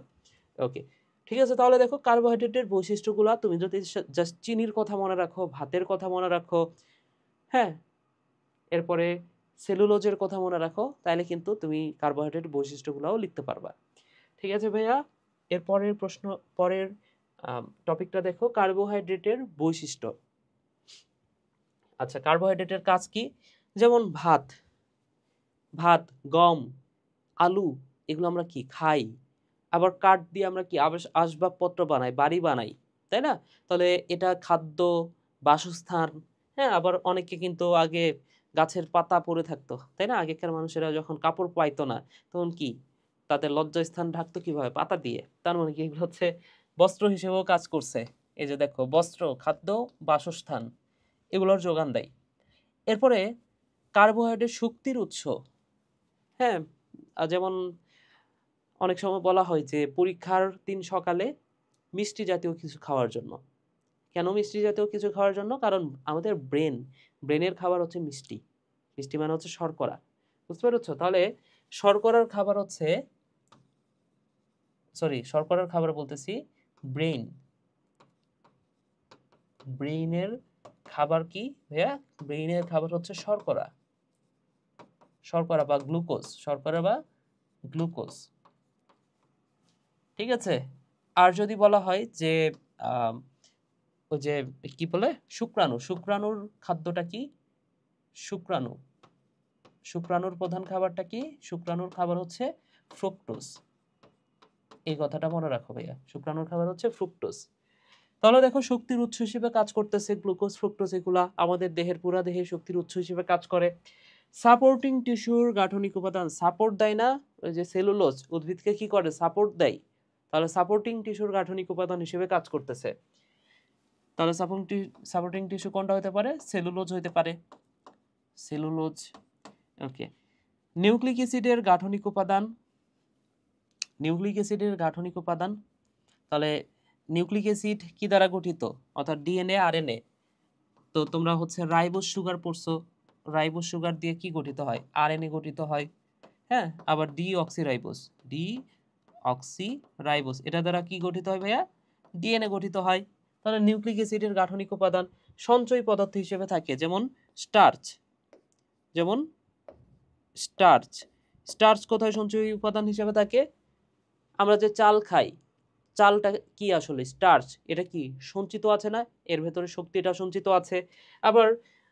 ওকে, ঠিক আছে। তাহলে দেখো কার্বোহাইড্রেটের বৈশিষ্ট্যগুলো তুমি যদি জাস্ট চিনির কথা মনে রাখো, ভাতের কথা মনে রাখো, হ্যাঁ, এরপরে সেলুলোজের কথা মনে রাখো, তাহলে কিন্তু তুমি কার্বোহাইড্রেট বৈশিষ্ট্যগুলোও লিখতে পারবা। ঠিক আছে ভাইয়া। এর পরের প্রশ্ন, পরের টপিকটা দেখো, কার্বোহাইড্রেটের বৈশিষ্ট্য। আচ্ছা, কার্বোহাইড্রেটের কাজ কি? যেমন ভাত, ভাত, গম, আলু, এগুলো আমরা কি খাই। আবার কাঠ দিয়ে আমরা কি আসবাবপত্র বানাই, বাড়ি বানাই, তাই না? তাহলে এটা খাদ্য, বাসস্থান। হ্যাঁ, আবার অনেকে কিন্তু আগে গাছের পাতা পড়ে থাকতো, তাই না? আগেকার মানুষেরা যখন কাপড় পাইতো না তখন কি তাদের লজ্জাস্থান ঢাকতো কিভাবে? পাতা দিয়ে। তার মানে কি এগুলো হচ্ছে বস্ত্র হিসেবেও কাজ করছে। এই যে দেখো, বস্ত্র, খাদ্য, বাসস্থান এগুলোর যোগান দেয়। এরপরে কার্বোহাইড্রেট শক্তির উৎস। হ্যাঁ, যেমন অনেক সময় বলা হয় যে পরীক্ষার দিন সকালে মিষ্টি জাতীয় কিছু খাওয়ার জন্য। কেন মিষ্টি জাতীয় কিছু খাওয়ার জন্য? কারণ আমাদের ব্রেনের খাবার হচ্ছে মিষ্টি। মিষ্টি মানে হচ্ছে শর্করা। বুঝতে পেরেছো? তাহলে শর্করার খাবার হচ্ছে, শর্করার খাবার বলতেছি ব্রেন। ব্রেইনের খাবার কি ভাইয়া? ব্রেইনের খাবার হচ্ছে শর্করা, শর্করা বা গ্লুকোজ, শর্করা বা গ্লুকোজ। ঠিক আছে। আর যদি বলা হয় যে আম, ওই যে কি বলে, শুক্রাণু, শুক্রাণুর খাদ্যটা কি? শুক্রাণু, শুক্রাণুর প্রধান খাবারটা কি? শুক্রাণুর খাবার হচ্ছে ফ্রুক্টোজ। এই কথাটা মনে রাখো ভাইয়া, শুক্রাণুর খাবার হচ্ছে ফ্রুক্টোজ। তাহলে দেখো শক্তির উৎস হিসেবে কাজ করতেছে গ্লুকোজ, ফ্রুক্টোজ, এগুলা আমাদের দেহের পুরা দেহে শক্তির উৎস হিসেবে কাজ করে। সাপোর্টিং টিস্যুর গাঠনিক উপাদান, সাপোর্ট দেয় না? ওই যে সেলুলোজ উদ্ভিদকে কি করে? সাপোর্ট দেয়। তাহলে সাপোর্টিং টিস্যুর গাঠনিক উপাদান হিসেবে কাজ করতেছে। তাহলে সাপোর্টিং টিস্যু কোনটা হতে পারে? সেলুলোজ হতে পারে, সেলুলোজ। ওকে, নিউক্লিক অ্যাসিডের গাঠনিক উপাদান, নিউক্লিক অ্যাসিডের গাঠনিক উপাদান। তাহলে নিউক্লিক অ্যাসিড কি দ্বারা গঠিত? অর্থাৎ ডিএনএ, আরএনএ। তো তোমরা হচ্ছে রাইবোজ সুগার পড়ছো, রাইবোজ সুগার দিয়ে কি গঠিত হয়? আরএনএ গঠিত হয়। হ্যাঁ, আবার ডিঅক্সিরাইবোজ, ডিঅক্সিরাইবোজ এটা দ্বারা কি গঠিত হয় ভাইয়া? ডিএনএ গঠিত হয়। তাহলে নিউক্লিক অ্যাসিডের গাঠনিক উপাদান সঞ্চয়ী পদার্থ হিসেবে থাকে, যেমন স্টার্চ, যেমন স্টার্চ। স্টার্চ কোথায় সঞ্চয়ী উপাদান হিসেবে থাকে? আমরা যে চাল খাই, চালটা কি আসলে? স্টার্চ। এটা কি সঞ্চিত আছে না? এর ভেতরে শক্তিটা সঞ্চিত আছে। আবার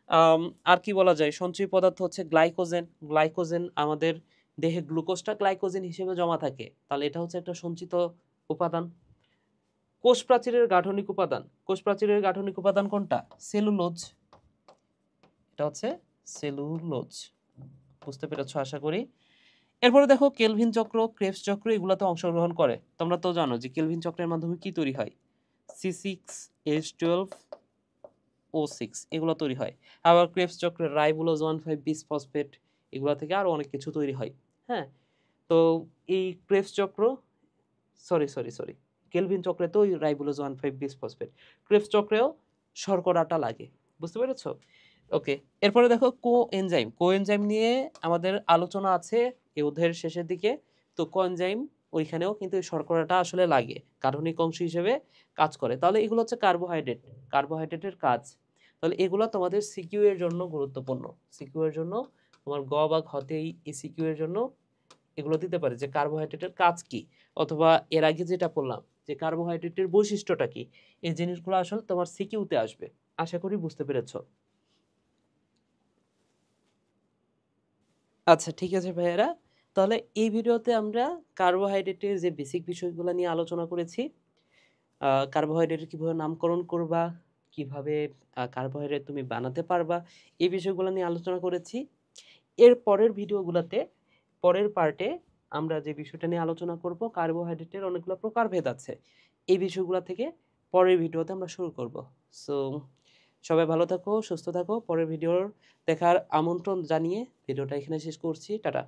আম, আর কি বলা যায়, সঞ্চয়ী পদার্থ হচ্ছে গ্লাইকোজেন। গ্লাইকোজেন আমাদের দেহে গ্লুকোজটা গ্লাইকোজেন হিসেবে জমা থাকে, তাহলে এটা হচ্ছে একটা সঞ্চিত উপাদান। কোষ প্রাচীরের গাঠনিক উপাদান, কোষ প্রাচীরের গাঠনিক উপাদান কোনটা? সেলুলোজ, এটা হচ্ছে সেলুলোজ। বুঝতে পেরেছো আশা করি। এরপরে দেখো কেলভিন চক্র, ক্রেবস চক্র এগুলাতে অংশগ্রহণ করে। তোমরা তো জানো যে কেলভিন চক্রের মাধ্যমে কি তৈরি হয়? C6H12O6 এগুলো তৈরি হয়। আবার ক্রেবস চক্রে রাইবোলোজ 1,5 বিসফসফেট এগুলা থেকে আরো অনেক কিছু তৈরি হয়। হ্যাঁ? তো এই ক্রেবস চক্র সরি কেলভিন চক্রে তো ওই রাইবোলোজ 1,5 বিসফসফেট। ক্রেবস চক্রেও শর্করাটা লাগে। বুঝতে পেরেছো? ওকে। এরপরে দেখো কোএনজাইম। কোএনজাইম নিয়ে আমাদের আলোচনা আছে এই অধ্যায়ের শেষের দিকে। তো কোএনজাইম ওইখানেও কিন্তু এই শর্করাটা আসলে লাগে। কার্বনিক অংশ হিসেবে কাজ করে। তাহলে এগুলো হচ্ছে কার্বোহাইড্রেট। কার্বোহাইড্রেটের কাজ। তাহলে এগুলো তোমাদের সিকিউ এর জন্য গুরুত্বপূর্ণ। সিকিউ এর জন্য তোমার গ বা ঘতেই এই সিকিউ এর জন্য এগুলো দিতে পারে যে কার্বোহাইড্রেটের কাজ কি, অথবা এর আগে যেটা বললাম যে কার্বোহাইড্রেটের বৈশিষ্ট্যটা কি, এই জিনিসগুলো আসলে তোমার সিকিউতে আসবে। আশা করি বুঝতে পেরেছো। আচ্ছা ঠিক আছে ভাইয়েরা, তাহলে এই ভিডিওতে আমরা কার্বোহাইড্রেটের যে বেসিক বিষয়গুলো নিয়ে আলোচনা করেছি। কার্বোহাইড্রেট কিভাবে নামকরণ করবা, কিভাবে কার্বোহাইড্রেট তুমি বানাতে পারবা, এই বিষয়গুলো নিয়ে আলোচনা করেছি। এর পরের ভিডিওগুলোতে, পরের পার্টে আমরা যে বিষয়টা নিয়ে আলোচনা করব, কার্বোহাইড্রেটের অনেকগুলো প্রকারভেদ আছে, এই বিষয়গুলো থেকে পরের ভিডিওতে আমরা শুরু করব। সো সবাই ভালো থাকো, সুস্থ থাকো। পরের ভিডিওর দেখার আমন্ত্রণ জানিয়ে ভিডিওটা এখানে শেষ করছি। টাটা।